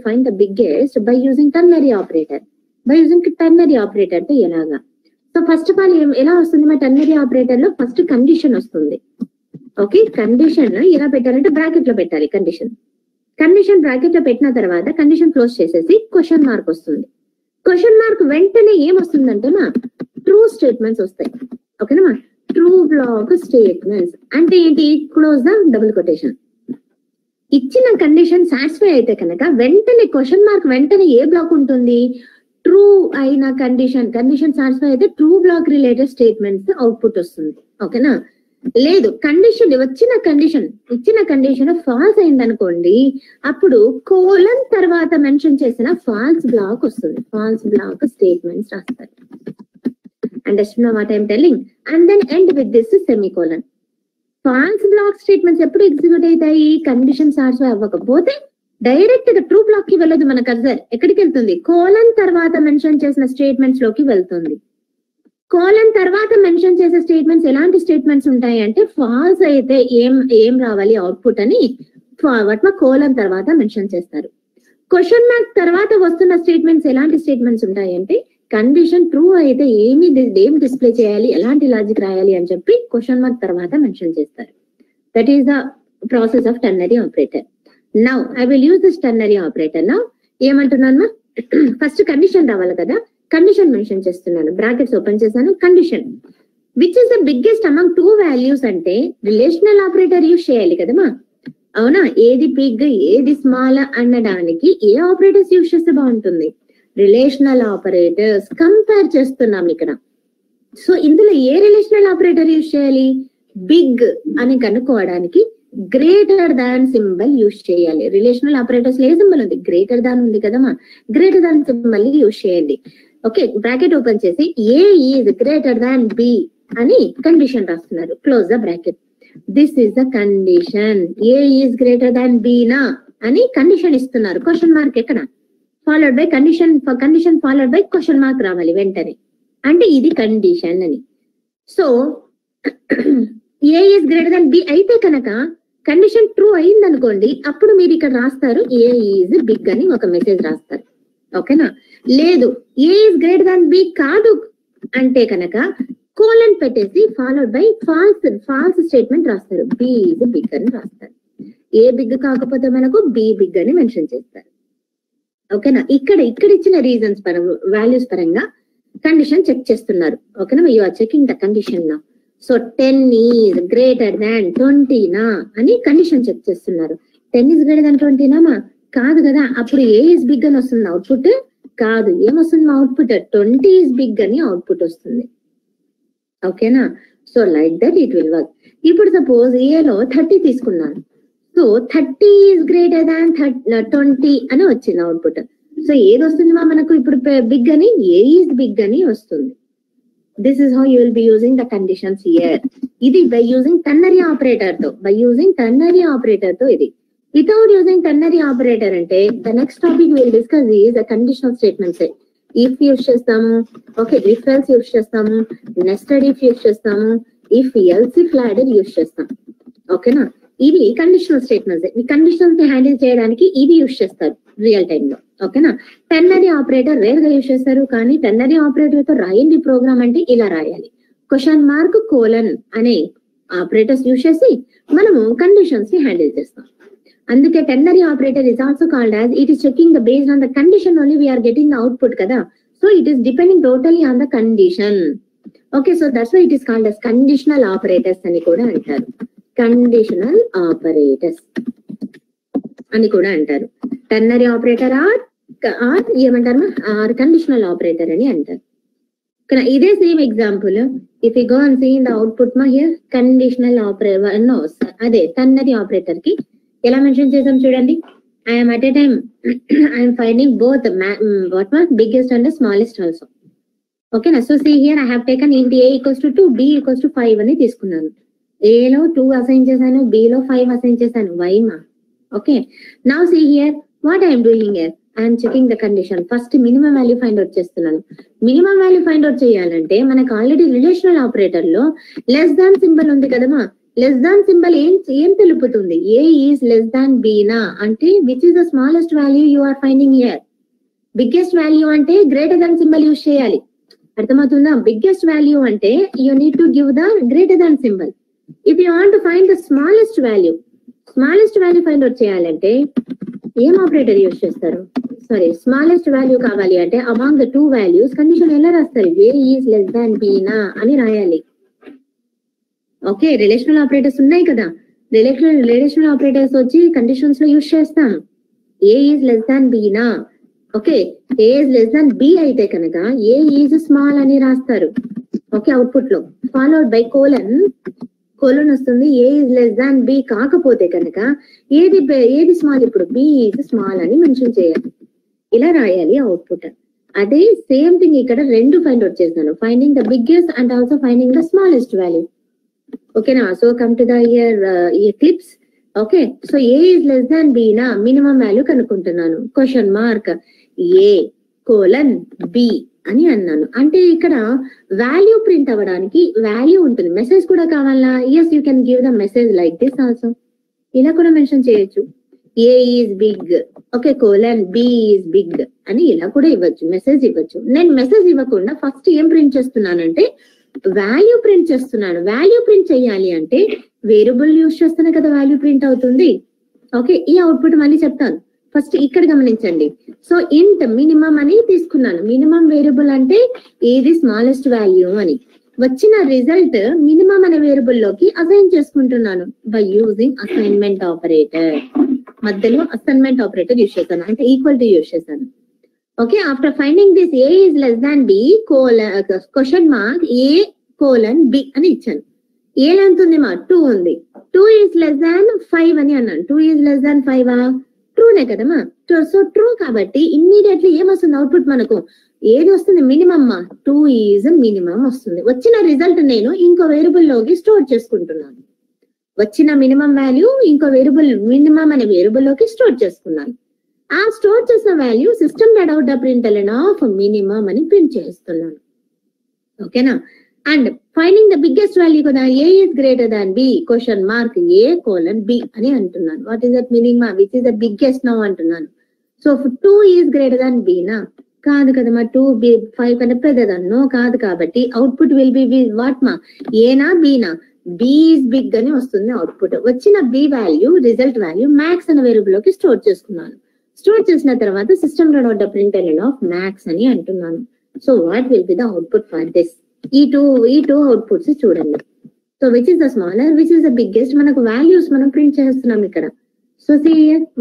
find the biggest by using ternary operator. తో ఎలాగా? సో ఫస్ట్ ఆఫ్ ఆల్ ఎలా వస్తుంది మా టెర్నరీ ఆపరేటర్ లో? ఫస్ట్ కండిషన్ వస్తుంది. ఓకే, కండిషన్ ఎలా పెట్టాలంటే బ్రాకెట్ లో పెట్టాలి. కండిషన్ బ్రాకెట్ లో పెట్టిన తర్వాత కండిషన్ క్లోజ్ చేసేసి క్వశ్చన్ మార్క్ వస్తుంది. క్వశ్చన్ మార్క్ వెంటనే ఏం వస్తుందంటే మా ట్రూ స్టేట్మెంట్స్ వస్తాయి. ఓకేనా మా? ట్రూ బ్లాక్ స్టేట్మెంట్స్ అంటే ఏంటి? Close the double quotation. ఇచ్చిన కండిషన్ సాటిస్ఫై అయితే కనుక వెంటనే క్వశ్చన్ మార్క్ వెంటనే ఏ బ్లాక్ ఉంటుంది? ట్రూ అయిన కండిషన్ సాటిస్ఫై అయితే true block related statements output వస్తుంది. ఓకేనా? లేదు, ఇచ్చిన కండిషన్ ఫాల్స్ అయింది అనుకోండి, అప్పుడు కోలన్ తర్వాత మెన్షన్ చేసిన ఫాల్స్ బ్లాక్ వస్తుంది. ఫాల్స్ బ్లాక్ స్టేట్మెంట్స్ రాస్తారు. Understand what I'm telling? And then end with this semicolon. False block statements ఎప్పుడు ఎగ్జిక్యూట్ అవుతాయి? కండిషన్ సాటిస్ఫై అవ్వకపోతే డైరెక్ట్ గా ట్రూ బ్లాక్ కి వెళ్ళదు. మన కర్సర్ ఎక్కడికి వెళ్తుంది? కోలన్ తర్వాత మెన్షన్ చేసిన స్టేట్మెంట్స్ లోకి వెళ్తుంది. కోలన్ తర్వాత మెన్షన్ చేసే స్టేట్మెంట్స్ ఎలాంటి స్టేట్మెంట్స్ ఉంటాయి అంటే ఫాల్స్ అయితే ఏం రావాలి అవుట్పుట్ అని కోలన్ తర్వాత మెన్షన్ చేస్తారు. క్వశ్చన్ మార్క్ తర్వాత వస్తున్న స్టేట్మెంట్స్ ఎలాంటి స్టేట్మెంట్స్ ఉంటాయి అంటే కండిషన్ ట్రూ అయితే ఏం డిస్ప్లే చేయాలి, ఎలాంటి లాజిక్ రాయాలి అని చెప్పి క్వశ్చన్ మార్క్ తర్వాత మెన్షన్ చేస్తారు. That is the process of ternary operator. Now I will use this ternary operator. Now ఏమంటున్నాను? ఫస్ట్ కండిషన్ రావాలి కదా, కండిషన్ మెన్షన్ చేస్తున్నాను. బ్రాకెట్స్ ఓపెన్ చేశాను. Condition which is the biggest among two values అంటే రిలేషనల్ ఆపరేటర్ యూజ్ చేయాలి కదమ్మా, అవునా? ఏది బిగ్ ఏది స్మాల్ అనడానికి ఏ ఆపరేటర్స్ యూజ్ చేస్తే బాగుంటుంది? రిలేషనల్ ఆపరేటర్స్ కంపేర్ చేస్తున్నాం ఇక్కడ. సో ఇందులో ఏ రిలేషనల్ ఆపరేటర్ యూజ్ చేయాలి? బిగ్ అని కనుక్కోవడానికి గ్రేటర్ దాన్ సింబల్ యూజ్ చేయాలి. రిలేషనల్ ఆపరేటర్స్ ఏ సింబల్ ఉంది? గ్రేటర్ దాన్ ఉంది కదమ్మా, గ్రేటర్ దాన్ సింబల్ యూజ్ చేయండి. ఓకే, బ్రాకెట్ ఓపెన్ చేసి a is greater than b అని కండిషన్ రాస్తున్నారు. Close the bracket. This is the condition. A is greater than b నా అని కండిషన్ ఇస్తున్నారు. క్వశ్చన్ మార్క్ ఎక్కడ? Followed by condition followed by question mark రావాలి వెంటనే, అంటే ఇది కండిషన్ అని. So a is greater than b అయితే కనుక కండిషన్ ట్రూ అయింది అనుకోండి, అప్పుడు మీరు ఇక్కడ రాస్తారు ఏ ఈజ్ బిగ్ అని ఒక మెసేజ్ రాస్తారు. ఓకేనా? లేదు ఏ ఈజ్ గ్రేటర్ దాన్ బి కాదు అంటే కనుక కోలన్ పెట్టేసి ఫాలోడ్ బై ఫాల్స్ స్టేట్మెంట్ రాస్తారు. బి ఈజ్ బిగ్ అని రాస్తారు. ఏ బిగ్ కాకపోతే మనకు బి బిగ్ అని మెన్షన్ చేస్తారు. ఓకేనా? ఇక్కడ ఇచ్చిన రీజన్స్ వాల్యూస్ పరంగా కండిషన్ చెక్ చేస్తున్నారు. ఓకేనా? You are checking the condition నా. సో 10 ఈజ్ గ్రేటర్ దాన్ 20 నా అని కండిషన్ చెక్ చేస్తున్నారు. 10 ఈజ్ గ్రేటర్ దాన్ 20 నామా కాదు కదా, అప్పుడు ఏ ఈజ్ బిగ్ అని వస్తుంది అవుట్పుట్? కాదు, ఏమొస్తుంది అవుట్పుట్? 20 ఈజ్ బిగ్ అని అవుట్పుట్ వస్తుంది. ఓకేనా? So like that it will work. ఇప్పుడు సపోజ్ ఏలో 30 తీసుకున్నాను. సో 30 ఈజ్ గ్రేటర్ దాన్ 20 అని వచ్చింది అవుట్పుట్. సో ఏది వస్తుంది మనకు ఇప్పుడు బిగ్ అని? ఏ ఈజ్ బిగ్ అని వస్తుంది. This is how you will be using the conditions here. ఇది by using ternary operator తో, by using ternary operator తో ఇది. Without using ternary operator అంటే the next topic we will discuss is the conditional statements. If use చేస్తాము, ఓకే, if else యూస్ చేస్తాము, nested if యూస్ చేస్తాము, if else if ladder use చేస్తాం. ఓకేనా, ఇవి కండిషనల్ స్టేట్మెంట్స్. ఈ కండిషనల్స్ ని హ్యాండిల్ చేయడానికి ఇవి యూస్ చేస్తారు రియల్ టైమ్ లో. ఓకేనా, టెర్నరీ ఆపరేటర్ రేర్ గా యూస్ చేస్తారు, కానీ టెర్నరీ ఆపరేటర్ తో రాయండి ప్రోగ్రామ్ అంటే ఇలా రాయాలి. క్వశ్చన్ మార్క్ కోలన్ అనే ఆపరేటర్స్ యూస్ చేసి మనము కండిషన్స్ ని హ్యాండిల్ చేస్తాం. అందుకే ternary operator is also called as it is checking the based on the condition only we're getting the output కదా. So it is depending totally on the condition. Okay, so that's why it is called as conditional operators అని కూడా అంటారు. కండిషనల్ ఆపరేటర్స్ అని కూడా అంటారు. టెర్నరీ ఆపరేటర్ ఆర్ ఏమంటారు, ఆర్ కండిషనల్ ఆపరేటర్ అని అంటారు. ఇదే same example if you go and see in the output మా హియర్ కండిషనల్ ఆపరేటర్ నో, అదే టెర్నరీ ఆపరేటర్ కి ఎలా మెన్షన్ చేసాం చూడండి. I'm at a time I'm finding both what what biggest and smallest also. ఓకేనా, so see here I have taken int a equals to 2, b equals to 5 అని తీసుకున్నాను. a లో 2 అసైన్ చేశాను, b లో 5 అసైన్ చేశాను. వై మా? Okay, now see here what I'm doing here, I'm checking the condition. First minimum value find out చేస్తున్నాను. మినిమం వాల్యూ ఫైండ్ అవుట్ చేయాలంటే మనకు ఆల్రెడీ రిలేషనల్ ఆపరేటర్ లో లెస్ దాన్ సింబల్ ఉంది కదమ్మా. లెస్ దాన్ సింబల్ ఏం తెలుపుతుంది? a is less than b నా అంటే which is the smallest value you are finding here. Biggest value అంటే గ్రేటర్ దాన్ సింబల్ యూజ్ చేయాలి. అర్థమవుతుందా? బిగ్గెస్ట్ వాల్యూ అంటే you need to give the greater than symbol. If you want to find the smallest value find out చేయాలంటే ఏం ఆపరేటర్ యూజ్ చేస్తారు? సారీ, స్మాలెస్ట్ వాల్యూ కావాలి అంటే అమాంగ్ ద 2 వాల్యూస్ కండిషన్ ఎలా రాస్తారు? a is less than b నా అని రాయాలి. ఓకే, రిలేషనల్ ఆపరేటర్స్ ఉన్నాయి కదా, రిలేషనల్ ఆపరేటర్స్ వచ్చి కండిషన్స్ లో యూజ్ చేస్తాం. a is less than b నా. Okay, a is less than b అయితే కనుక a ఈజ్ స్మాల్ అని రాస్తారు. ఓకే, అవుట్పుట్ లో ఫాలోడ్ బై కోలన్ వస్తుంది. a is less than b కాకపోతే కనుక ఏది స్మాల్? ఇప్పుడు b ఈజ్ స్మాల్ అని మెన్షన్ చేయాలి. ఇలా రాయాలి అవుట్పుట్. అదే సేమ్ థింగ్ ఇక్కడ రెండు ఫైండ్ అవుట్ చేస్తాను, finding the biggest and also finding the smallest value. ఓకేనా, so come to the clips. Okay, so a is less than b నా మినిమం వాల్యూ కనుక్కుంటున్నాను. Question mark a colon b అని అన్నాను. అంటే ఇక్కడ వాల్యూ ప్రింట్ అవ్వడానికి వాల్యూ ఉంటుంది, మెసేజ్ కూడా కావాలా? Yes, you can give the message like this also. ఇలా కూడా మెన్షన్ చేయొచ్చు. a is big, okay, colon b is big అని ఇలా కూడా ఇవ్వచ్చు, మెసేజ్ ఇవ్వచ్చు. నేను మెసేజ్ ఇవ్వకుండా ఫస్ట్ ఏం ప్రింట్ చేస్తున్నానంటే వాల్యూ ప్రింట్ చేస్తున్నాను. వాల్యూ ప్రింట్ చేయాలి అంటే వేరియబుల్ యూజ్ చేస్తున్నా కదా వాల్యూ ప్రింట్ అవుతుంది. ఓకే, ఈ అవుట్పుట్ మళ్ళీ చెప్తాను. ఫస్ట్ ఇక్కడ గమనించండి. సో ఇంట్ మినిమం అని తీసుకున్నాను. మినిమం వేరియబుల్ అంటే ఏది స్మాలెస్ట్ వాల్యూ అని. వచ్చిన రిజల్ట్ మినిమం అనే వేరియబుల్ లోకి అసైన్ చేసుకుంటున్నాను బై యూజింగ్ అసైన్మెంట్ ఆపరేటర్. మధ్యలో అసైన్మెంట్ ఆపరేటర్ యూజ్ చేశాను, అంటే ఈక్వల్ టు యూజ్ చేశాను. Okay, after finding this a is less than b question mark a colon b అని ఇచ్చాను. ఏ ఎంత ఉంది మా? 2 ఉంది. 2 ఈజ్ లెస్ దాన్ 5 అని అన్నాను. 2 ఈజ్ లెస్ దాన్ 5 ట్రూనే కదమ్మా. సో ట్రూ కాబట్టి ఇమ్మీడియట్లీ ఏమొస్తుంది అవుట్పుట్ మనకు? ఏది వస్తుంది? మినిమమ్. 2 ఈజ్ మినిమం వస్తుంది. వచ్చిన రిజల్ట్ నేను ఇంకో వేరియబుల్ లోకి స్టోర్ చేసుకుంటున్నాను. వచ్చిన మినిమం వాల్యూ ఇంకో వేరియబుల్ మినిమం అనే వేరియబుల్ లోకి స్టోర్ చేసుకున్నాను. ఆ స్టోర్ చేసిన value system read out the println of minimum అని ప్రింట్ చేస్తున్నాను. ఓకేనా, and finding the biggest value కదా, a is greater than b question mark a colon b అని అంటున్నాను. What is that meaning? Which is the biggest now అంటున్నాను. So 2 is greater than b నా? కాదు కదమ్మా. 2 5 కన్నా పెద్దదన్నో కాదు. కాబట్టి అవుట్పుట్ విల్ బి వాట్ మా? a నా b నా? b ఈజ్ బిగ్ అని వస్తుంది అవుట్పుట్. వచ్చిన b value result value max అనే వేరియబుల్ లోకి స్టోర్ చేసుకున్నాను. స్టోర్ చేసిన తర్వాత system run out the println of max అని అంటున్నాను. So what will be the output for this? ఈ టూ అవుట్పుట్స్ చూడండి. So which is the smaller, which is the biggest, మనకు వాల్యూస్ మనం ప్రింట్ చేస్తున్నాం ఇక్కడ. So see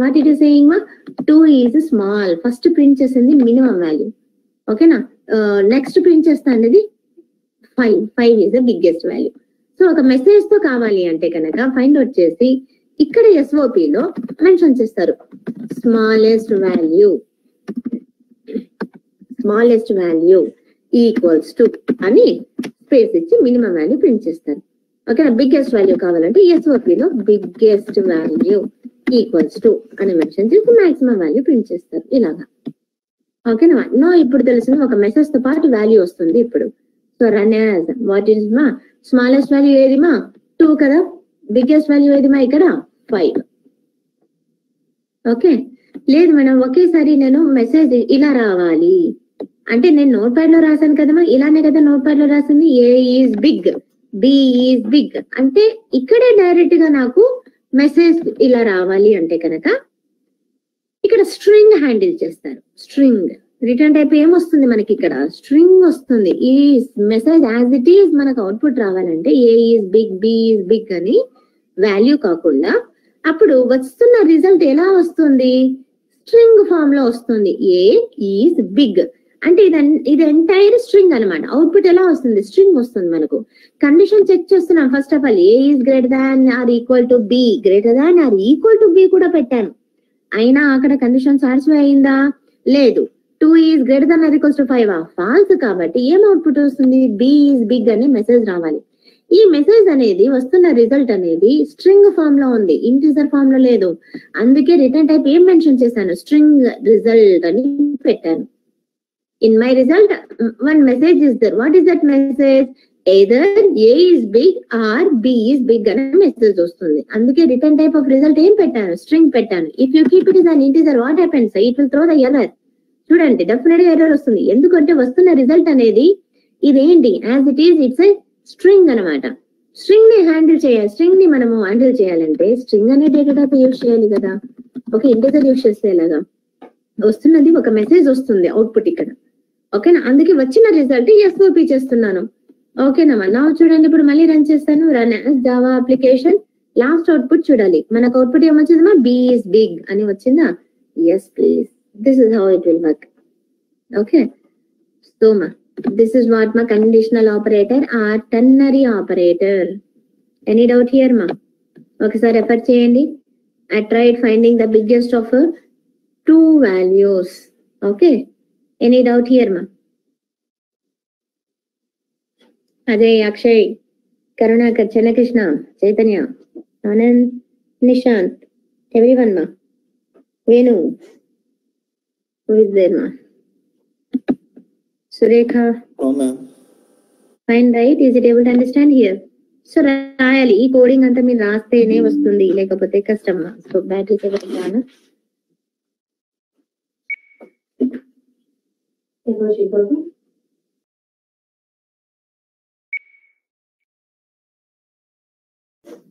what it is saying మా? 2 ఈజ్ స్మాల్. ఫస్ట్ ప్రింట్ చేసింది మినిమం వాల్యూ. ఓకేనా, నెక్స్ట్ ప్రింట్ చేస్తా అనేది 5 is the biggest value. So ఒక మెసేజ్ తో కావాలి అంటే కనుక ఫైండ్ అవుట్ చేసి ఇక్కడ SOP లో మెన్షన్ చేస్తారు స్మాలెస్ట్ వాల్యూ ఈక్వల్స్ టు అని స్పేస్ ఇచ్చి మినిమం వాల్యూ ప్రింట్ చేస్తారు. ఓకేనా, బిగ్గెస్ట్ వాల్యూ కావాలంటే ఎస్ఓపి లో బిగ్గెస్ట్ వాల్యూ ఈక్వల్స్ టు అని మెన్షన్ చేసి మాక్సిమం వాల్యూ ప్రింట్ చేస్తారు ఇలాగా. ఓకేనా, నో ఇప్పుడు తెలిసిన ఒక మెసేజ్ తో పాటు వాల్యూ వస్తుంది ఇప్పుడు. So run as what is మా స్మాలెస్ట్ వాల్యూ ఏది మా 2 కదా, బిగ్గెస్ట్ వాల్యూ ఏది మా ఇక్కడ 5. ఓకే, లేదు మేడం ఒకేసారి నేను మెసేజ్ ఇలా రావాలి అంటే నేను నోట్ ప్యాడ్ లో రాశాను కదమ్మా, ఇలానే కదా నోట్ ప్యాడ్ లో రాసింది, A is big B is big అంటే ఇక్కడే డైరెక్ట్ గా నాకు మెసేజ్ ఇలా రావాలి అంటే కనుక ఇక్కడ స్ట్రింగ్ హ్యాండిల్ చేస్తారు. స్ట్రింగ్ రిటర్న్ టైప్ ఏమొస్తుంది మనకి ఇక్కడ స్ట్రింగ్ వస్తుంది. ఈ మెసేజ్ యాజ్ ఇట్ ఈజ్ మనకు అవుట్పుట్ రావాలంటే A is big B is big అని వాల్యూ కాకుండా అప్పుడు వస్తున్న రిజల్ట్ ఎలా వస్తుంది, స్ట్రింగ్ ఫామ్ లో వస్తుంది. ఏ ఈజ్ బిగ్ అంటే ఇది ఎంటైర్ స్ట్రింగ్ అనమాట. అవుట్పుట్ ఎలా వస్తుంది, స్ట్రింగ్ వస్తుంది మనకు. కండిషన్ చెక్ చేస్తున్నాం first of all, a is greater than or equal to b, greater than or equal to b కూడా పెట్టాను. అయినా అక్కడ కండిషన్ సాటిస్ఫై అయిందా, లేదు. 2 is greater than or equals to 5 false కాబట్టి ఏం అవుట్పుట్ వస్తుంది, బి ఈజ్ బిగ్ అని మెసేజ్ రావాలి. ఈ మెసేజ్ అనేది వస్తున్న రిజల్ట్ అనేది స్ట్రింగ్ ఫామ్ లో ఉంది, ఇంటిజర్ ఫామ్ లో లేదు. అందుకే రిటర్న్ టైప్ ఏం మెన్షన్ చేశాను, స్ట్రింగ్ రిజల్ట్ అని పెట్టాను. In my result, one message is there. What is that message? Either A is big or B is big అనే మెసేజ్ వస్తుంది. అందుకే రిటర్న్ టైప్ ఆఫ్ రిజల్ట్ ఏం పెట్టాను, స్ట్రింగ్ పెట్టాను. If you keep it is an integer what happens, it will throw the error. చూడండి డెఫినెట్ గా ఎర్రర్ వస్తుంది, ఎందుకంటే వస్తున్న రిజల్ట్ అనేది ఇదేంటి as it is it's a string అనమాట. స్ట్రింగ్ ని హ్యాండిల్ చేయాలి, స్ట్రింగ్ ని మనము హ్యాండిల్ చేయాలంటే స్ట్రింగ్ అనే డేటా టైప్ యూజ్ చేయాలి కదా. ఓకే, ఇంటిజర్ యూజ్ చేస్తే ఎలాగా, వస్తున్నది ఒక మెసేజ్ వస్తుంది అవుట్పుట్ ఇక్కడ. ఓకేనా, అందుకే వచ్చిన రిజల్ట్ ఎస్ఓపి చేస్తున్నాను. ఓకేనా, నా చూడండి ఇప్పుడు మళ్ళీ రన్ చేస్తాను. Run Java application last output చూడాలి. మనకు అవుట్పుట్ ఏమొచ్చిందమ్మా, బి ఈస్ బిగ్ అని వచ్చిందా. Yes please, this is how it will work. Okay, so మా దిస్ ఇస్ వాట్ మా conditional operator or ternary operator. Any doubt here మా, ఒకసారి రెఫర్ చేయండి. I tried finding the biggest of 2 values. Okay, any doubt here ma? Ajay, Akshay, Karunakar, Channakrishna, Chaitanya, Anand, Nishant, everyone ma. Venu, who is there ma? Surekha. Oh ma'am. Fine, right? Is it able to understand here? So రాయాలి, ఈ కోడింగ్ అంతా మీరు రాస్తేనే వస్తుంది, లేకపోతే కష్టం. సో బ్యాటరీ పెట్టాను.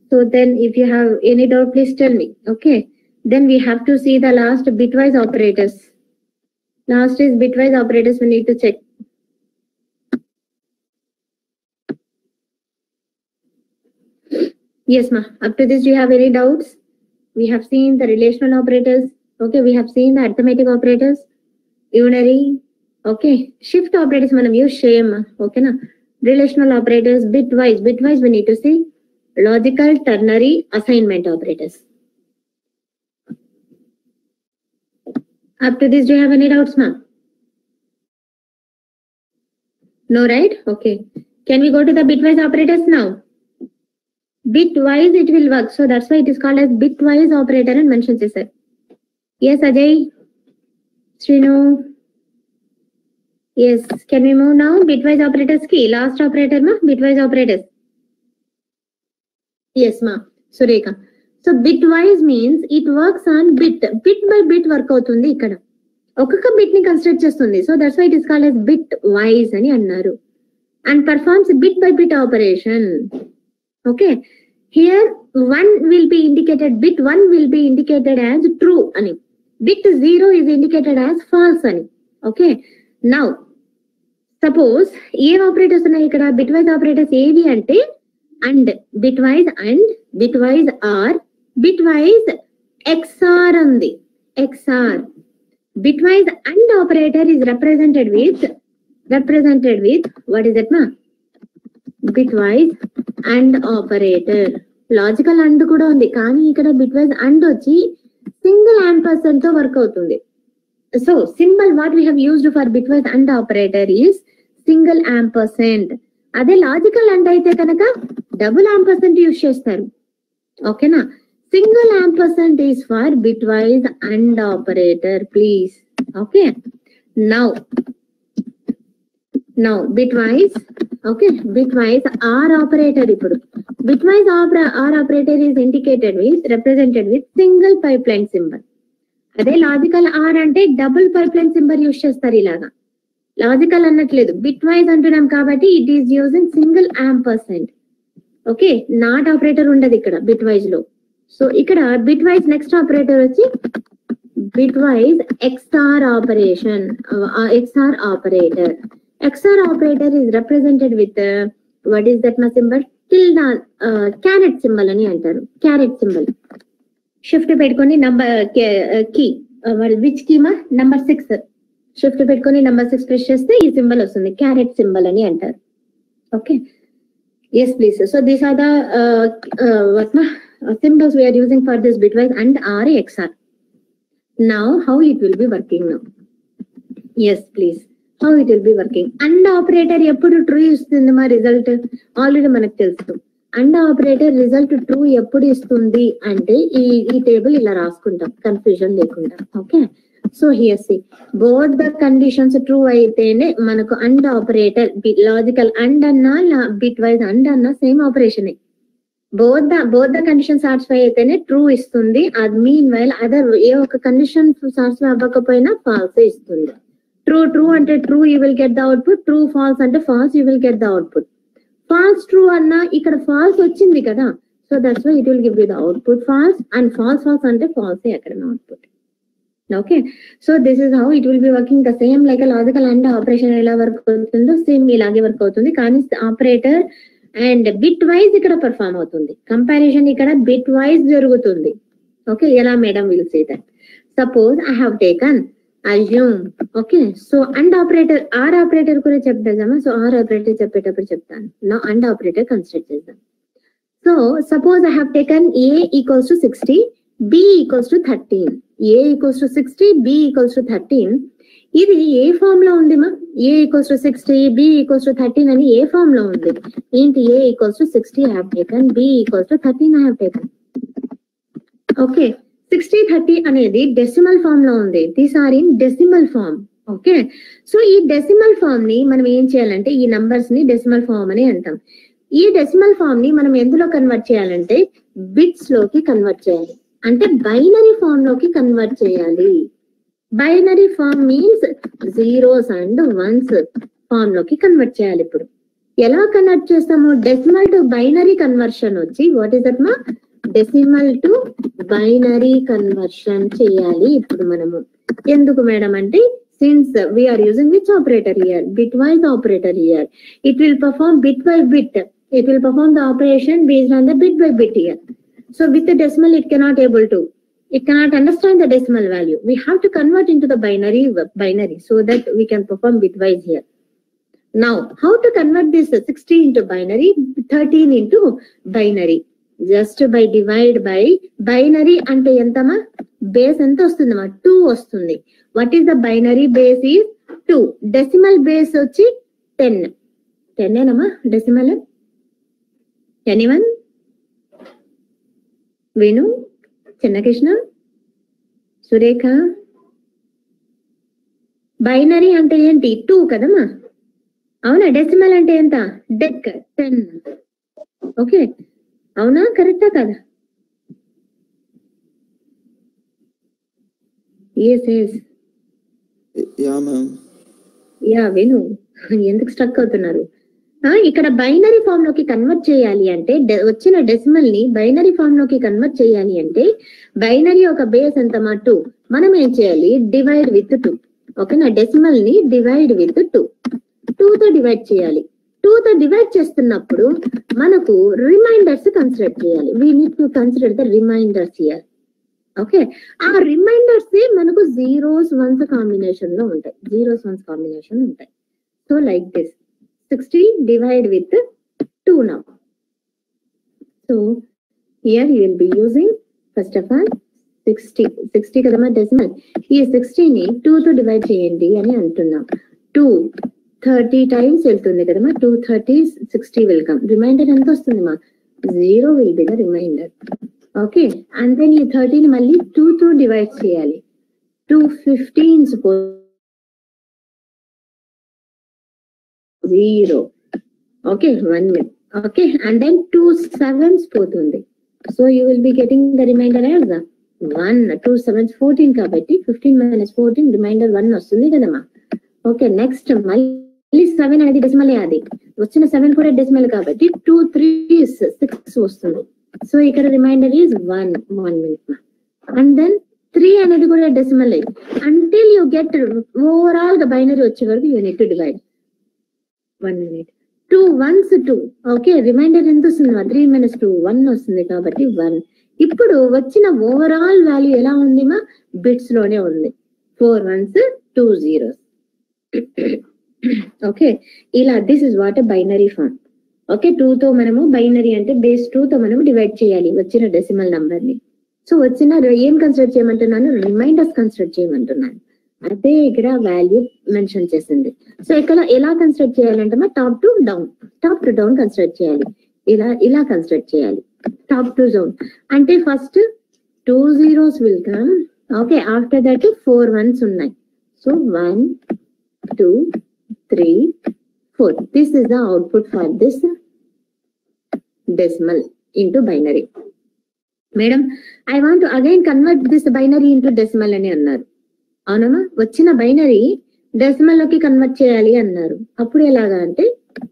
So then if you have any doubt, please tell me. Okay, then we have to see the last bitwise operators. Last is bitwise operators we need to check. Yes ma, up to this do you have any doubts? We have seen the relational operators. Okay, we have seen the arithmetic operators, unary. Okay, shift operators manam use shame. Okay na, relational operators, bitwise we need to see logical, ternary, assignment operators. Up to this do you have any doubts ma? No, right? Okay, can we go to the bitwise operators now? Bitwise it will work, so that's why it is called as bitwise operator and mention చేశారు. Yes Ajay, Srinu, yes, can we move now? Bitwise operators ki last operator ma, bitwise operators. Yes ma, Surekha. So bitwise means it works on bit by bit work అవుతుంది. ఇక్కడ ఒక్కొక్క బిట్ ని కన్స్ట్రక్ట్ చేస్తుంది, so that's why it is called as bitwise అని అన్నారు. And performs bit by bit operation. Okay, here bit 1 will be indicated as true ani, bit 0 is indicated as false ani. Okay, now suppose A operators ఉన్నాయి ఇక్కడ, bitwise operators ఏవి అంటే and, bitwise and, bitwise or, bitwise XOR ఉంది, XOR. Bitwise and operator is represented with what is that ma, bitwise and operator. Logical and కూడా ఉంది, కానీ ఇక్కడ బిట్వైజ్ అండ్ వచ్చి సింగిల్ యాంపర్సెంట్ తో వర్క్ అవుతుంది. So symbol what we have used for bitwise and operator is single ampersand. అదే లాజికల్ అండ్ అయితే కనుక డబుల్ యాంపర్సెంట్ యూజ్ చేస్తారు. ఓకేనా? Single ampersand is for bit wise and operator please. Okay, now bitwise, okay, bitwise R operator ఇప్పుడు bitwise R operator is represented with single pipeline symbol. అదే లాజికల్ R అంటే డబుల్ పైప్లైన్ సింబల్ యూజ్ చేస్తారు. ఇలాగా లాజికల్ అనట్లేదు, bitwise అంటున్నాం కాబట్టి it is using single ampersand. Okay, not operator ఉండదు ఇక్కడ bitwise లో. సో ఇక్కడ bitwise నెక్స్ట్ ఆపరేటర్ వచ్చి bitwise XR operation, XR operator. XR operator is represented with what is that symbol? Tilde, caret symbol అని అంటారు. caret symbol. షిఫ్ట్ పెట్టుకొని నంబర్ కీ, విచ్ కీ మా నంబర్ 6, షిఫ్ట్ పెట్టుకొని నంబర్ 6 ప్రెస్ చేస్తే ఈ సింబల్ వస్తుంది. caret symbol అని అంటారు. Okay, yes please. So these are the symbols we are using for this bitwise and R XR. Now how it will be working now? Yes please. How it will be working? And operator ఎప్పుడు ట్రూ ఇస్తుంది మా రిజల్ట్ ఆల్రెడీ మనకు తెలుసు. అండ్ ఆపరేటర్ రిజల్ట్ ట్రూ ఎప్పుడు ఇస్తుంది అంటే ఈ టేబుల్ ఇలా రాసుకుంటాం కన్ఫ్యూజన్ లేకుండా. Okay, so here see both the conditions true అయితేనే మనకు అండ్ ఆపరేటర్, లాజికల్ అండ్ అన్నా బిట్ వైజ్ అండ్ అన్నా same operation. Both the condition satisfy అయితేనే ట్రూ ఇస్తుంది. అది మీన్ వైల్ అదర్ ఏ ఒక కండిషన్ సాటిస్ఫై అవ్వకపోయినా ఫాల్స్ ఇస్తుంది. ట్రూ అంటే true you will get the output, true false అంటే false you will get the output. False true అన్నా ఇక్కడ ఫాల్స్ వచ్చింది కదా, so that's why it will give you the output false, and false అంటే ఫాల్స్ అక్కడ output. Okay, so this is how it will be working the same like logical and operation ఎలా వర్క్ అవుతుందో సేమ్ ఇలాగే వర్క్ అవుతుంది. కానీ ఆపరేటర్ అండ్ బిట్ వైజ్ ఇక్కడ పర్ఫార్మ్ అవుతుంది. కంపారిజన్ ఇక్కడ బిట్ వైజ్ జరుగుతుంది. ఓకే, ఎలా madam will say that? Suppose I have taken assume. Okay, so and operator or operator కూడా చెప్తామా? సో ఆర్ ఆపరేటర్ చెప్పేటప్పుడు చెప్తాను. నా అండ్ ఆపరేటర్ కన్స్ట్రక్ట్ చేద్దాం. So suppose I have taken a equals to 60, b equals to 13. a equals to 60, b equals to 13. ఇది ఏ ఫామ్ లో ఉంది మా? a equals to 60, b equals to 13 అని ఏ ఫామ్ లో ఉంది? ఏంటి? a equals to 60 I have taken, b equals to 13 I have taken. Okay, 60-30 అనేది డెసిమల్ ఫామ్ లో ఉంది. These are in decimal form. Okay, so ఈ డెసిమల్ ఫామ్ ని మనం ఏం చేయాలంటే ఈ నంబర్స్ ని డెసిమల్ ఫామ్ అని అంటాం. ఈ డెసిమల్ ఫామ్ ని మనం ఎందులో కన్వర్ట్ చేయాలంటే బిట్స్ లోకి కన్వర్ట్ చేయాలి, అంటే బైనరీ ఫామ్ లోకి కన్వర్ట్ చేయాలి. Binary form means zeros and ones form లోకి కన్వర్ట్ చేయాలి. ఇప్పుడు ఎలా కన్వర్ట్ చేస్తాము? డెసిమల్ టు బైనరీ కన్వర్షన్ వచ్చి వాట్ ఈస్ దట్ మా? డెసిమల్ టు బైనరీ కన్వర్షన్ చేయాలి ఇప్పుడు మనము. ఎందుకు మేడం అంటే since we're using which operator here? Bitwise operator here. It will perform bit by bit. It will perform the operation based on the bit by bit here. So with the decimal it cannot understand the decimal value. We have to convert into the binary so that we can perform bitwise here. Now how to convert this 60 into binary, 13 into binary? Just by divide by binary ante entama base enta ostundama? 2 ostundi. What is the binary base is 2. Decimal base vachi 10. 10 enama decimal? Anyone? Venu, Chennakishna, Surekha. Binary ante enti 2 kadama? Avuna decimal ante enta? Dec 10. Okay. అవునా? కరెక్టా కదా? యా విను, ఎందుకు స్ట్రక్ అవుతున్నారు? ఇక్కడ బైనరీ ఫామ్ లోకి కన్వర్ట్ చేయాలి అంటే వచ్చిన డెసిమల్ ని బైనరీ ఫామ్ లోకి కన్వర్ట్ చేయాలి అంటే బైనరీ ఒక బేస్ ఎంతమా? 2. మనం ఏం చేయాలి? Divide with 2. ఓకేనా? డెసిమల్ ని డివైడ్ విత్ 2. 2 తో డివైడ్ చేయాలి. 2 తో డివైడ్ చేస్తున్నప్పుడు మనకు రిమైండర్స్ కన్సిడర్ చేయాలి. We need to consider the remainders here. Okay, ఆ రిమైండర్స్ మనకు జీరోస్ వన్స్ కాంబినేషన్ లో ఉంటాయి. జీరోస్ వన్స్ కాంబినేషన్ ఉంటాయి. So like this 60 divide with 2 now. So here you will be using first of all 60 kadama decimal. ఈ 60 ని 2 తో డివైడ్ చేయండి అని అంటున్నాం. 2 30 times వెళ్తుంది కదమ్మా 230 60 will come. Remainder ఎంత వస్తుంది మా 0 will be the remainder. Okay and then ఈ 30 ని మళ్ళీ 2 తో డివైడ్ చేయాలి 215 suppose 0. Okay, 1 minute. Okay, and then 2 sevens పోతుంది. So you will be getting the remainder as 1. 2 sevens 14 కాబట్టి 15 minus 14 remainder 1 వస్తుంది కదమ్మా. ఓకే నెక్స్ట్ మళ్ళీ 7 అనేది డెసిమల్ అది వచ్చిన 7 కూడా డెసిమల్ కాబట్టి 2 3 6 వస్తుంది. సో ఇక్కడ remainder is 1 minute. And then 3 అనేది కూడా decimal until you get overall the binary వచ్చే వరకు you need to divide. 1 minute. 2 ones 2. Okay reminder ఎంత వస్తుంది 3 minus 2 1 వస్తుంది కాబట్టి 1. ఇప్పుడు వచ్చిన ఓవరాల్ వాల్యూ ఎలా ఉంది మా బిట్స్ లోనే ఉంది 4 ones 2 zeros. ఓకే ఇలా this is what binary form. Okay 2 తో మనము బైనరీ అంటే బేస్ 2 తో మనము డివైడ్ చేయాలి వచ్చిన డెసిమల్ నంబర్ ని. సో వచ్చిన ఏం కన్సిడర్ చేయమంటున్నాను రిమైండర్స్ కన్సిడర్ చేయమంటున్నాను. అదే ఇక్కడ వాల్యూ మెన్షన్ చేసింది. సో ఇక్కడ ఎలా కన్సిడర్ చేయాలంటే టాప్ టు డౌన్ కన్సిడర్ చేయాలి. ఇలా కన్సిడర్ చేయాలి టాప్ టు డౌన్ అంటే first 2 zeros will come. Okay after that 4 ones ఉన్నాయి. So 1 2 3 4 this is the output for this decimal into binary. Madam I want again convert this binary into decimal అని అన్నారు. అవునమ్మా వచ్చిన బైనరీ డెసిమల్ లోకి కన్వర్ట్ చేయాలి అన్నారు. అప్పుడు ఎలాగా అంటే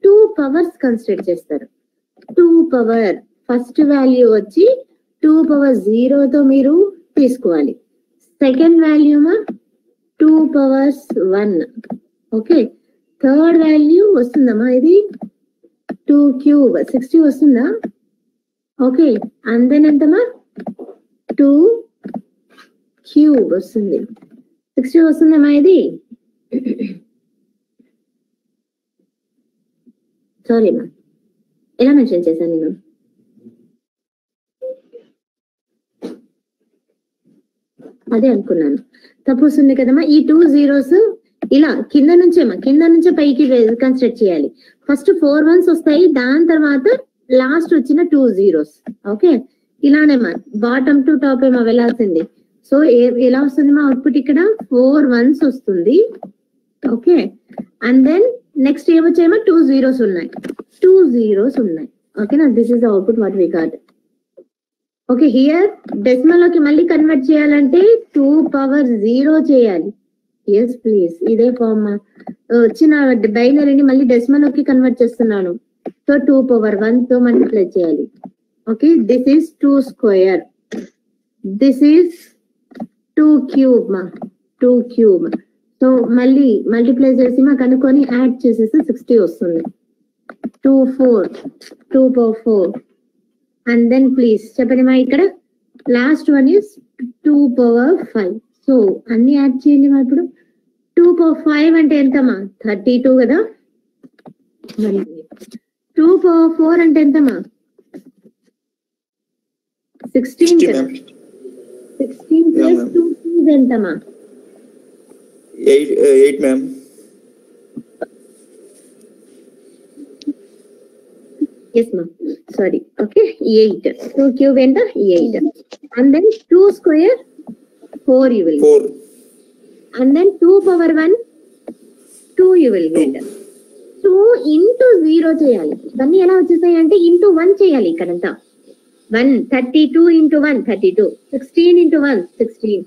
2 powers కన్సిడర్ చేస్తారు. 2 power ఫస్ట్ వాల్యూ వచ్చి 2 power 0 తో మీరు తీసుకోవాలి. సెకండ్ వాల్యూమా 2 powers 1. ఓకే థర్డ్ వాల్యూ వస్తుందమ్మా ఇది 2 cube 60 వస్తుందా. ఓకే అండ్ దెన్ ఎంతమా 2 cube వస్తుంది 60 వస్తుందమ్మా ఇది. సారీ మా ఎలా మెన్షన్ చేశాను నేను అదే అనుకున్నాను తప్పు వస్తుంది కదమ్మా. ఈ 2 zeros ఇలా కింద నుంచే పైకి కన్సిడర్ చేయాలి. ఫస్ట్ 4 ones వస్తాయి దాని తర్వాత లాస్ట్ వచ్చిన 2 zeros. ఓకే ఇలానే మా బాటమ్ టు టాప్ ఏమో వెళ్ళాల్సింది. సో ఎలా వస్తుంది మా అవుట్పుట్ ఇక్కడ 4 ones వస్తుంది. ఓకే అండ్ దెన్ నెక్స్ట్ ఏమొచ్చాయేమో 2 zeros ఉన్నాయి. ఓకేనా this is the output what we got. Okay here decimal లోకి మళ్ళీ కన్వర్ట్ చేయాలంటే 2 power 0 చేయాలి. ఎస్ ప్లీజ్ ఇదే ఫార్మ్ వచ్చిన బైనరీని మళ్ళీ డెసిమల్ లోకి కన్వర్ట్ చేస్తున్నాను. సో 2 power 1 తో మల్టిప్లై చేయాలి. Okay this is 2 square. This is 2 cube మా 2 cube. సో మళ్ళీ మల్టిప్లై చేసి మా కనుక్కొని యాడ్ చేసేసి 60 వస్తుంది. 2 power 4 అండ్ దెన్ ప్లీజ్ చెప్పండి మా ఇక్కడ last one is 2 power 5. So అన్ని యాడ్ చేయండి మా ఇప్పుడు 2 power 5 అంటే ఎంతమా 32 కదా. మరి 2 power 4 అంటే ఎంతమా 16 కదా. 16 plus 2 ఎంతమా 8 ma'am. Yes ma'am. Sorry. Okay 8. 2 cube enter 8. And then 2 square 4 you will 4. get. And then 2 power 1 2 you will get. 2 into 0 చేయాలి. ఇవన్నీ ఎలా వచ్చేసాయి అంటే into 1 చేయాలి ఇక్కడంతా. 1 32 into 1 32 16 into 1 16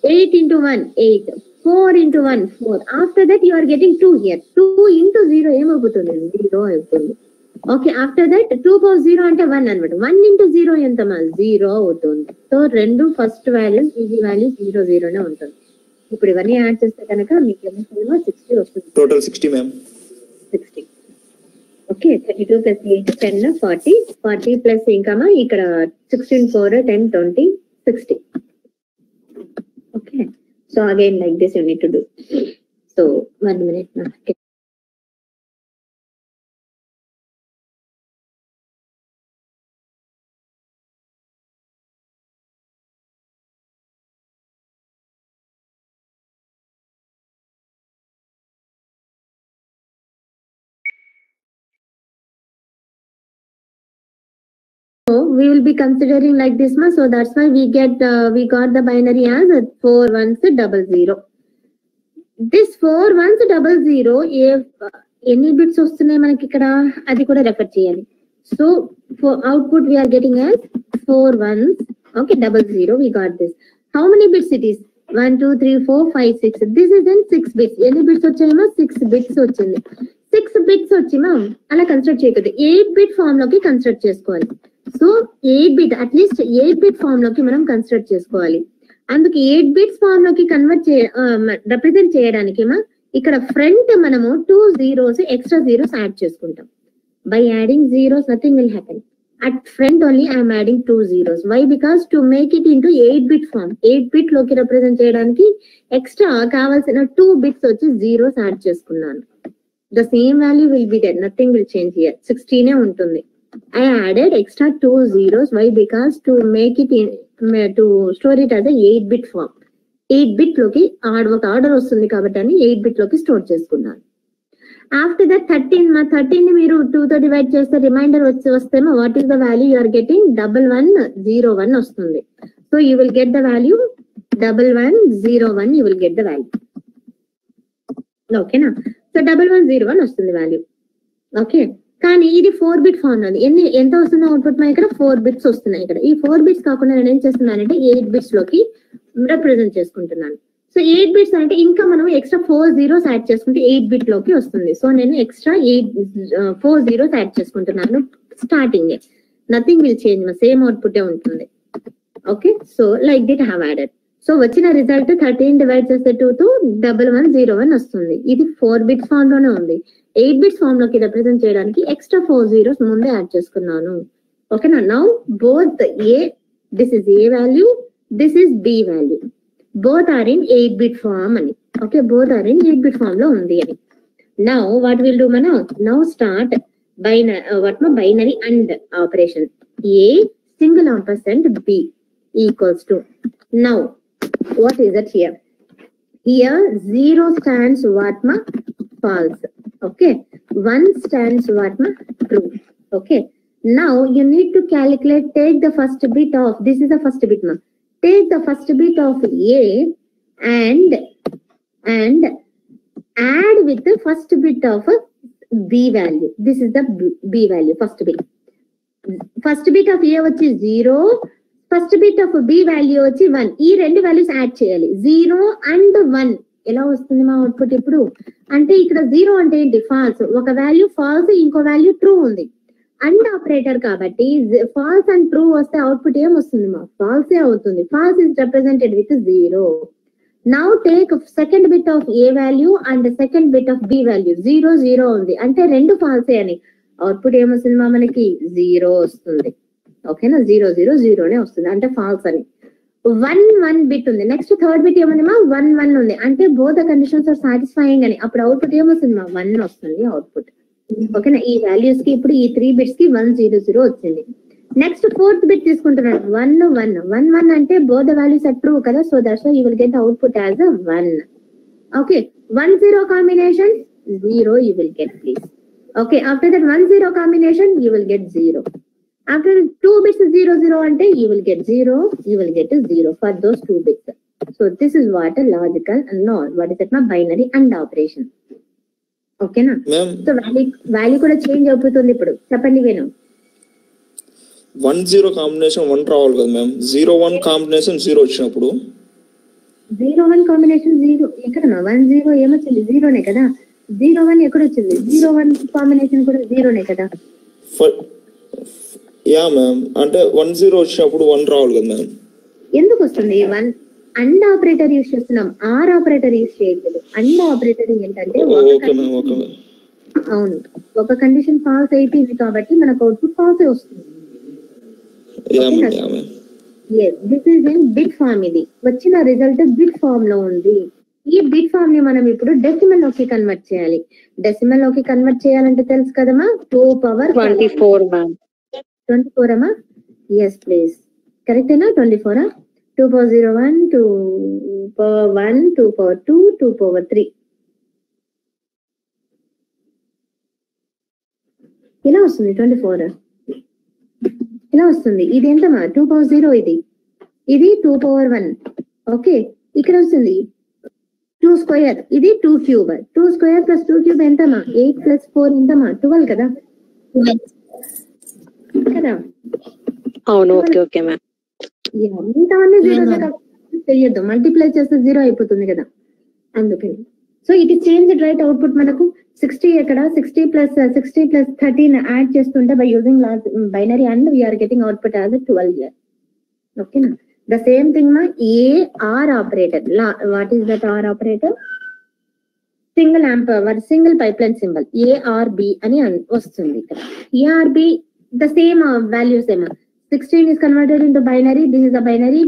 8 into 1 8 4 into 1 4. After that you are getting 2 here. 2 into 0 ఏమవుతుంది 0 అవుతుంది. ఓకే ఆఫ్టర్ దట్ 2 power 0 అంటే 1 అనమాట. 1 into 0 ఎంతమా 0 అవుతుంది. సో రెండు ఫస్ట్ వాల్యూస్ ఈజీ వాల్యూస్ 0 0 నే ఉంటుంది. ఇప్పుడు ఇవన్నీ యాడ్ చేస్తే కనుక మీకు ఏమో 60 వస్తుంది. Total 60 ma'am 60. Okay 32 plus 8 10 40 40 plus ఇంకా ఇక్కడ 16 4 10 20 60. Okay so again like this you need to do. So 1 minute. we will be considering like this ma, so that's why we got the binary as 4100. This 4100 ఎన్ని బిట్స్ వస్తున్నాయి మనకి ఇక్కడ అది కూడా రెఫర్ చేయాలి. So for output we are getting as 4 1s, okay, 00. We got this. How many bits it is? 1 2 3 4 5 6. This is in 6 bits. ఎన్ని బిట్స్ వచ్చాయేమో 6 బిట్స్ వచ్చింది. 6 బిట్స్ వచ్చి మనం అలా కన్స్ట్రక్ట్ చేయకూడదు, 8 బిట్ ఫామ్ లోకి కన్స్ట్రక్ట్ చేసుకోవాలి. So 8 bit at least 8 bit form లోకి మనం కన్స్ట్రక్ట్ చేసుకోవాలి. అందుకే 8 బిట్స్ ఫామ్ లోకి కన్వర్ట్ రిప్రజెంట్ చేయడానికి ఇక్కడ ఫ్రంట్ మనము 2 zeros ఎక్స్ట్రా జీరోస్ యాడ్ చేసుకుంటాం. By adding zeros nothing will happen. At front only I am adding 2 zeros. Why? Because to make it into 8 bit form, 8 bit లోకి రిప్రజెంట్ చేయడానికి ఎక్స్ట్రా కావాల్సిన 2 bits వచ్చి జీరోస్ యాడ్ చేసుకున్నాను. The same value will be there, nothing will change here. 16 ఉంటుంది. I added extra 2 zeros. Why? Because to make it to store it as a 8 bit form. 8 bit లోకి ఒక ఆర్డర్ వస్తుంది కాబట్టి అని 8 bit లోకి స్టోర్ చేసుకున్నాను. After that 13 ని మీరు 2 తో డివైడ్ చేస్తే రిమైండర్ వస్తేమో what is the value you are getting 1101 వస్తుంది. So you will get the value 1101. You will get the value. ఓకేనా? సో 1101 వస్తుంది వాల్యూ. ఓకే, కానీ ఇది 4 బిట్ ఫామ్ ఉంది. ఎంత వస్తుందో అవుట్పుట్ మా ఇక్కడ 4 బిట్స్ వస్తున్నాయి. ఇక్కడ ఈ 4 బిట్స్ కాకుండా నేను ఏం చేస్తున్నానంటే 8 బిట్స్ లోకి రిప్రజెంట్ చేసుకుంటున్నాను. సో 8 బిట్స్ అంటే ఇంకా మనం ఎక్స్ట్రా 4 zeros యాడ్ చేసుకుంటే 8 బిట్ లోకి వస్తుంది. సో నేను ఎక్స్ట్రా 4 zeros యాడ్ చేసుకుంటున్నాను starting. Nothing will change, same output ఉంటుంది. Okay, so like that have added. So వచ్చిన రిజల్ట్ 13 డివైడ్ చేస్తే 2 తో 1101 వస్తుంది. ఇది 4 బిట్స్ ఫామ్ లోనే ఉంది. 8 బిట్స్ ఫామ్ లోకి రిప్రజెంట్ చేయడానికి ఎక్స్ట్రా 4 zeros ముందే యాడ్ చేసుకున్నాను. ఓకేనా? Now both this is A value, this is B value. Both are in 8 bit form ani. Okay, both are in 8 bit form lo undi ani. Now what we'll do mana? Now start binary AND operation. A single ampersand B equals to. Now what is it here? Here 0 stands what ma? False. Okay, 1 stands what ma? True. Okay, now you need to calculate, take the first bit of, this is the first bit ma. Take the first bit of A and add with the first bit of B value. This is the B value, first bit. First bit of A వచ్చి 0, first bit of B value వచ్చి 1. ఈ రెండు వాల్యూస్ యాడ్ చేయాలి. 0 and 1 ఎలా వస్తుంది మా అవుట్పుట్ ఇప్పుడు అంటే ఇక్కడ 0 అంటే ఏంటి? ఫాల్స్. ఒక వాల్యూ ఫాల్స్, ఇంకో వాల్యూ ట్రూ ఉంది. అండ్ ఆపరేటర్ కాబట్టి ఫాల్స్ అండ్ ట్రూ వస్తే అవుట్పుట్ ఏం వస్తుంది మా? ఫాల్సే అవుతుంది. False is represented with 0. Now take second bit of A value and second bit of B value. 0 0 ఉంది అంటే రెండు ఫాల్సే అని. అవుట్పుట్ ఏమొస్తుంది మా? మనకి 0 వస్తుంది. ఓకేనా? 0 0 0నే వస్తుంది అంటే ఫాల్స్ అని. 1 1 బిట్ ఉంది. నెక్స్ట్ థర్డ్ బిట్ ఏముంది మా? 1 1 ఉంది అంటే both the conditions are satisfying అని. అప్పుడు అవుట్పుట్ ఏమొస్తుంది మా? 1 వస్తుంది అవుట్పుట్. ఓకేనా? ఈ వాల్యూస్ కి ఇప్పుడు ఈ 3 బిట్స్ కి 1 0 0 వచ్చింది. నెక్స్ట్ ఫోర్త్ బిట్ తీసుకుంటున్నాను. 1 1 1 1 అంటే both the values are true కదా. So that's why you will get output as a 1. Okay, 1 0 combination 0 you will get, please. Okay, after that 1 0 combination you will get 0. After 2 bits 0 0 ante you will get 0, you will get 0 for those 2 bits. So this is what a logical and not what is it, binary AND operation. Okay na? So value kuda change avutundi ippudu. Cheppandi venu. 1 0 combination 1 రావాలి కదా మ్యామ్. 0 1 combination 0 వచ్చినప్పుడు 0 1 combination 0 ఎక్కడన్నా 1 0 ఏమొచ్చింది? 0 నే కదా. 0 1 ఎక్కడ వచ్చింది? 0 1 కాంబినేషన్ కూడా 0 నే కదా. యా మ్యామ్, అంటే 1 0 వచ్చినప్పుడు 1 రావాలి కదా మ్యామ్. ఎందుకు వస్తుంది 1? అండ్ ఆపరేటర్ యూస్ చేస్తున్నాం, ఆర్ ఆపరేటర్ యూస్ చేయలేదు. అండ్ ఆపరేటర్ ఏంటంటే అవును, ఒక కండిషన్ ఫాల్స్ అయిపోయింది కాబట్టి మనకు అవుట్పుట్ ఫాల్స్ వస్తుంది. This is in bit form. ఇది వచ్చిన రిజల్ట్ బిట్ ఫామ్ లో ఉంది. ఈ బిట్ ఫామ్ ని మనం ఇప్పుడు డెసిమల్ లోకి కన్వర్ట్ చేయాలి. డెసిమల్ లోకి కన్వర్ట్ చేయాలంటే తెలుసు కదమ్మా, 2 power 24 మ్యామ్. 24 అమ్మా? ఎస్ ప్లీజ్, కరెక్టేనా? 24 2 power 01, 2 power 1, 2 power 2, 2 power 3 ఇలా వస్తుంది 24. ఇలా వస్తుంది. ఇది ఎంతమా 2 power 0 ఇది 2 power 1. ఓకే, ఇక్కడ వస్తుంది 2 square, ఇది 2 cube. 2 square plus 2 cube ఎంతమా 8 plus 4 ఎంతమా 12 కదా కదా. అవును, ఓకే ఓకే మ్యామ్. మిగతావన్నీ జీరో చెయ్యొద్దు, మల్టిప్లై చేస్తే 0 అయిపోతుంది కదా అందుకని. So it is change right output మనకు 60 ఎక్కడ 60 plus 13 యాడ్ చేస్తుంటే by using binary and we are getting output as 12 here. ఓకేనా, ద సేమ్ థింగ్ మా AR operator. What is that or operator? Single pipeline symbol ARB అని వస్తుంది ఇక్కడ. ARB ద సేమ్ వాల్యూస్ ఏమో 16 is converted into binary, this is the binary,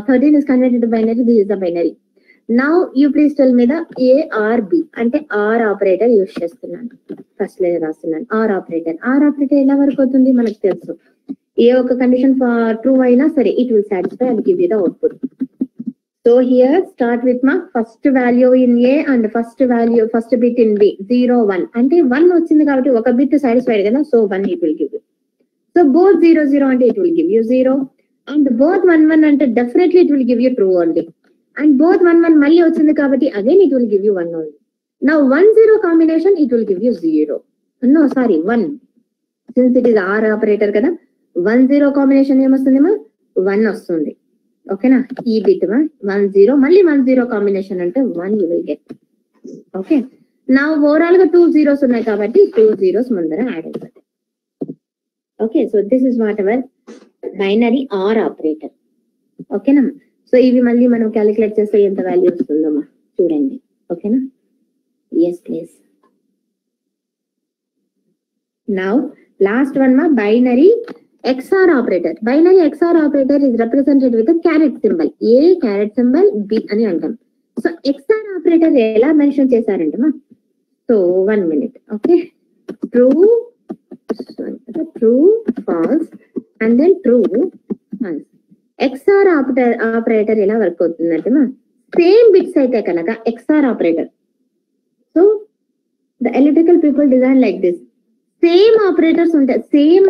13 is converted into binary, this is the binary. Now you please tell me the ARB అంటే R ఆపరేటర్ యూజ్ చేస్తున్నాను, ఫస్ట్ లైన్ రాస్తున్నాను. R ఆపరేటర్ ఎలా వర్క్ అవుతుంది మనకు తెలుసు. ఏ ఒక కండిషన్ ట్రూ అయినా సరే it will satisfy and give you the output. So here start with మా first value in A and first bit in B 0 1 అంటే 1 వచ్చింది కాబట్టి ఒక బిట్ సాటిస్ఫైడ్ కదా, so 1 it will give you. So both 0 0 అంటే it will give you 0 and both 1 1 అంటే definitely it will give you true only, and both 1 1 మళ్ళీ వచ్చింది కాబట్టి again it will give you 1 only. Now 1 0 combination it will give you 0. No sorry 1, since it is R operator కదా 1 0 combination ఏమొస్తుందేమో 1 వస్తుంది. ఓకేనా, ఈ బిట్ 1 0 మళ్ళీ 1 0 combination అంటే 1 you will get. Okay, now overall గా 2 zeros ఉన్నాయి కాబట్టి 2 zeros ముందర యాడ్ అవుతాయి. Okay, so this is whatever binary or operator. ఓకేనా, సో ఇవి మళ్ళీ మనం క్యాలిక్యులేట్ చేస్తే ఎంత వాల్యూ వస్తుందమ్మా చూడండి. ఓకేనా, yes please. Now last one మా binary XR operator. Binary XR operator is represented with caret symbol, A caret symbol B అని అంటాం. సో XR ఆపరేటర్ ఎలా మెన్షన్ చేశారంటే మా, so 1 minute. Okay, true false and then true false. XR operator ఎలా వర్క్ అవుతుందంటే మా సేమ్ బిట్స్ అయితే కనుక XR operator. So the electrical people design like this, same operators ఉంటాయి, సేమ్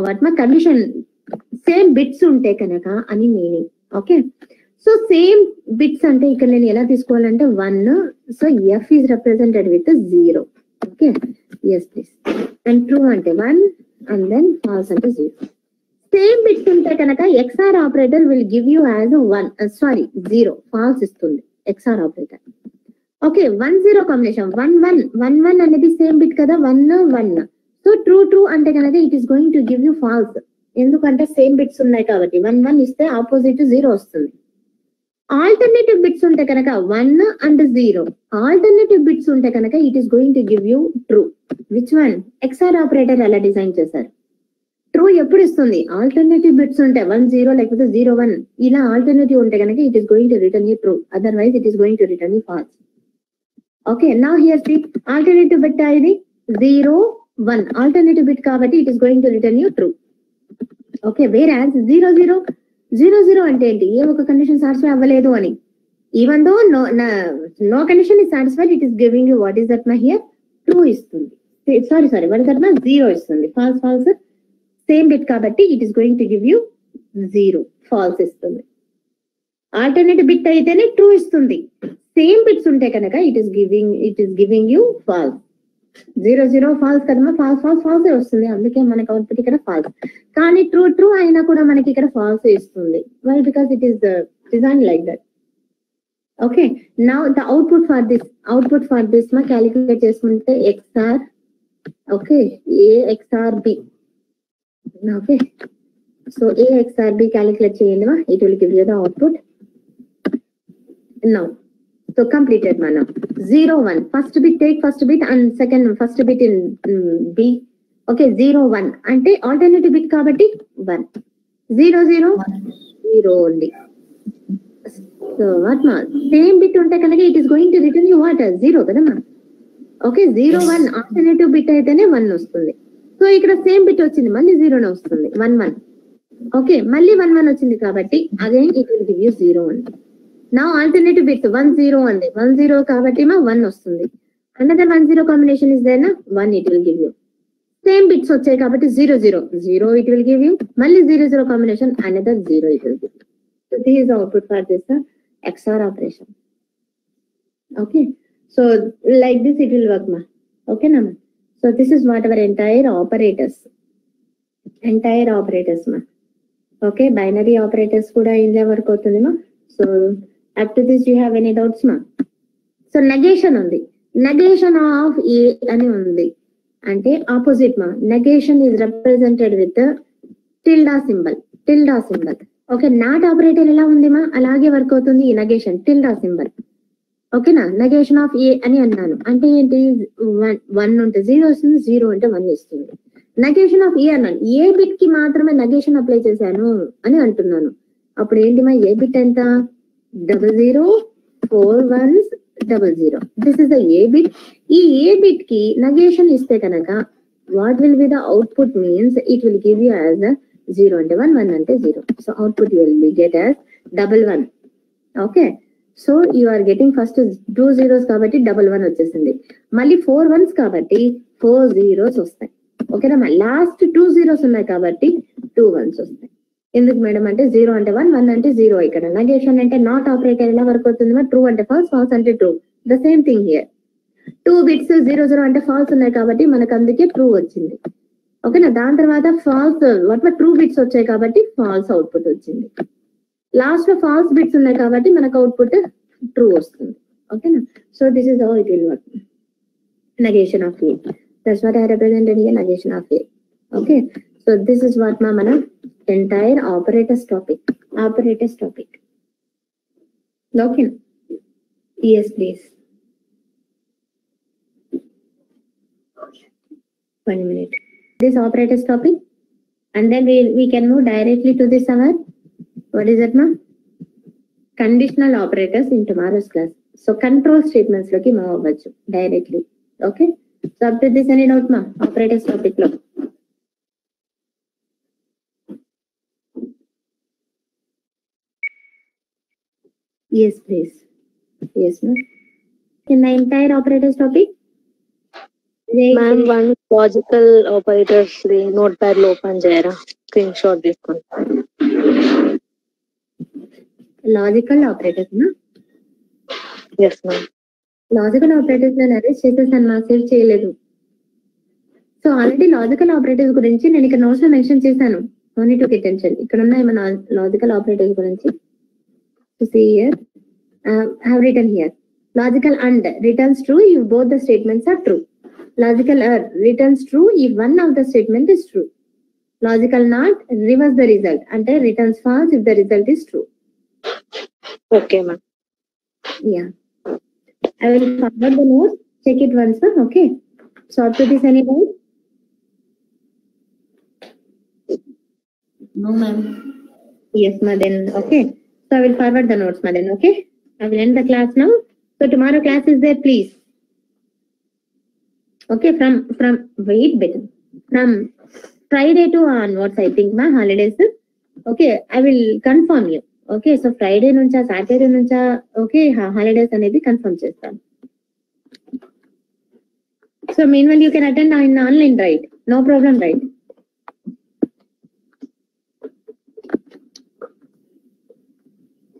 వాట్ మా కండిషన్ సేమ్ బిట్స్ ఉంటే కనుక అని meaning. Okay, so same bits అంటే ఇక్కడ నేను ఎలా తీసుకోవాలంటే 1, so F is represented with 0. Okay, yes please. And true అంటే 1 and then false అంటే 0. సేమ్ బిట్స్ ఉంటే కనుక XR operator will give you as 0 false ఇస్తుంది XR ఆపరేటర్. ఓకే, 1 0 కాంబినేషన్ 1 1 అనేది సేమ్ బిట్ కదా 1 1. సో ట్రూ అంటే కనుక it is going to give you false, ఎందుకంటే సేమ్ బిట్స్ ఉన్నాయి కాబట్టి 1 1 ఇస్తే ఆపోజిట్ 0 వస్తుంది. ఆల్టర్నేటివ్ బిట్స్ ఉంటే కనుక 1 and 0, ఆల్టర్నేటివ్ బిట్స్ ఉంటే కనుక it is going to give you true. Which one? XR operator అలా డిజైన్ చేశారు. ట్రూ ఎప్పుడు ఇస్తుంది? ఆల్టర్నేటివ్ బిట్స్ ఉంటే 1 0 లేకపోతే 0 1 ఇలా ఆల్టర్నేటివ్ ఉంటే కనుక it is going to return you true, otherwise it is going to return you false. Okay, now here see alternative bit ఇది 0 1, ఆల్టర్నేటివ్ బిట్ కాబట్టి it is going to return you true. Okay, whereas 0 0 అంటే ఏంటి? ఏ ఒక కండిషన్ సాటిస్ఫై అవ్వలేదు అని, even though no condition is satisfied it is giving you what is that మా హియర్ ట్రూ ఇస్తుంది. సారీ వాట్ ఇస్ దట్ మా 0 ఇస్తుంది. ఫాల్స్ సేమ్ బిట్ కాబట్టి it is going to give you 0 false ఇస్తుంది. ఆల్టర్నేటివ్ బిట్ అయితేనే ట్రూ ఇస్తుంది, సేమ్ బిట్స్ ఉంటే కనుక it is giving you false. 0 0 false కదమ్మా, ఫాల్స్ వస్తుంది, అందుకే మనకి అవుట్పుట్ ఇక్కడ ఫాల్స్. కానీ ట్రూ అయినా కూడా మనకి ఇక్కడ ఫాల్స్ ఇస్తుంది. Why? Because it is design like that. Okay, now the output for this మా క్యాలిక్యులేట్ చేసుకుంటే XR. Okay, A XR B. Okay, so A XR B calculate చేయండి మా, it will give you the output. Now so completed mana 0 1 first bit take first bit and first bit in B. okay 0 1 ante alternative bit kabatti 1 0 0 0 only. so what ma same bit unte kanaka it is going to return you what 0 kada ma. okay 0 1 alternative bit aitene 1 వస్తుంది. so ikkada same bit వచ్చింది మళ్ళీ 0 నే వస్తుంది 1 1. okay మళ్ళీ 1 1 వచ్చింది కాబట్టి again it will give you 0 1. now alternative bits 1 0 ఉంది, 1 0 కాబట్టి మా 1 వస్తుంది. another 1 0 combination is there na 1 it will give you. Same bits వచ్చాయి కాబట్టి 0 0 0 it will give you, మళ్ళీ 0 0 combination another 0 it will give you. So this is the output for this XOR operation. Okay, so like this it will work, ma. Okay na ma. So this is what our entire operators ma. Okay, binary operators kuda india work avutundi ma. So up to this you have any doubts ma? So negation undi, negation of a ani undi ante opposite ma. Negation is represented with the tilde symbol. Okay, not operator ela undi ma, alage work avutundi ee negation tilde symbol. Okay na, negation of a అని అన్నాను అంటే ఏంటి, 1 ఉంటే 0 వస్తుంది, 0 ఉంటే 1 ఇస్తుంది. నెగేషన్ ఆఫ్ ఏ అన్నాను, ఏ బిట్ కి మాత్రమే నెగేషన్ అప్లై చేశాను అని అంటున్నాను. అప్పుడు ఏంటి మా, ఏ బిట్ ఎంత, 00 4 1s 00. This is the A bit. ఈ ఏ బిట్ కి నెగేషన్ ఇస్తే కనుక what will be the output means it will give you as 0 అంటే 1, 1 అంటే 0. So output will be get as 11. Okay, so you are getting first 2 zeros కాబట్టి 11 వచ్చేసింది. మళ్ళీ 4 1s కాబట్టి 4 zeros వస్తాయి. ఓకేనా, లాస్ట్ 2 zeros ఉన్నాయి కాబట్టి 2 1s వస్తాయి. ఎందుకు మేడం అంటే 0 అంటే 1, 1 అంటే 0. ఇక్కడ నెగేషన్ అంటే నాట్ ఆపరేటర్ ఎలా వర్క్ అవుతుంది, ట్రూ అంటే ఫాల్స్, ఫాల్స్ అంటే true. The same thing here. 2 bits 0 0 అంటే ఫాల్స్ ఉన్నాయి కాబట్టి మనకు అందుకే ట్రూ వచ్చింది. ఓకేనా, దాని తర్వాత ఫాల్స్ ట్రూ బిట్స్ వచ్చాయి కాబట్టి ఫాల్స్ అవుట్పుట్ వచ్చింది. లాస్ట్ లో ఫాల్స్ బిట్స్ ఉన్నాయి కాబట్టి మనకు అవుట్పుట్ ట్రూ వస్తుంది. ఓకేనా, so this is how it will work. Negation of A, that's what I represented here, negation of A. Okay, so this is what మన entire operators topic. Okay, yes please, 1 minute. This operators topic and then we can move directly to this our, what is it ma, conditional operators in tomorrow's class. So control statements loki move avvachu directly. Okay, so up to this any doubt ma, operators topic lo? Yes please, yes ma. In the entire operators topic ma'am, 1 logical operators notepad లో ఓపెన్ చేయరా, స్క్రీన్ షాట్ తీసుకోండి. లాజికల్ ఆపరేటర్స్ నా? Yes ma'am. లాజికల్ ఆపరేటర్స్ నేను అరెస్ట్ చేసేసాను, నా సేవ్ చేయలేదు. సో ఆల్రెడీ లాజికల్ ఆపరేటర్స్ గురించి నేను ఇక్కడ నోట్స్ లో మెన్షన్ చేశాను. Only to get attention. ఇక్కడ ఉన్నాయి మన లాజికల్ ఆపరేటర్స్ గురించి. See here, I have written here. Logical AND returns true if both the statements are true. Logical OR returns true if one of the statement is true. Logical NOT reverse the result ante returns false if the result is true. Okay ma'am. Yeah, I will forward the notes, check it once ma'am. Okay, so up to this any doubt? No ma'am. Yes ma'am, then okay, so I will forward the notes ma'am then. Okay, I will end the class now. So tomorrow class is there, please. Okay, from wait better, from Friday to onwards I think ma holidays. Okay, I will confirm you. Okay, so Friday nuncha Saturday nuncha okay holidays anedi confirm chestanu. So meanwhile you can attend in online, right? No problem, right?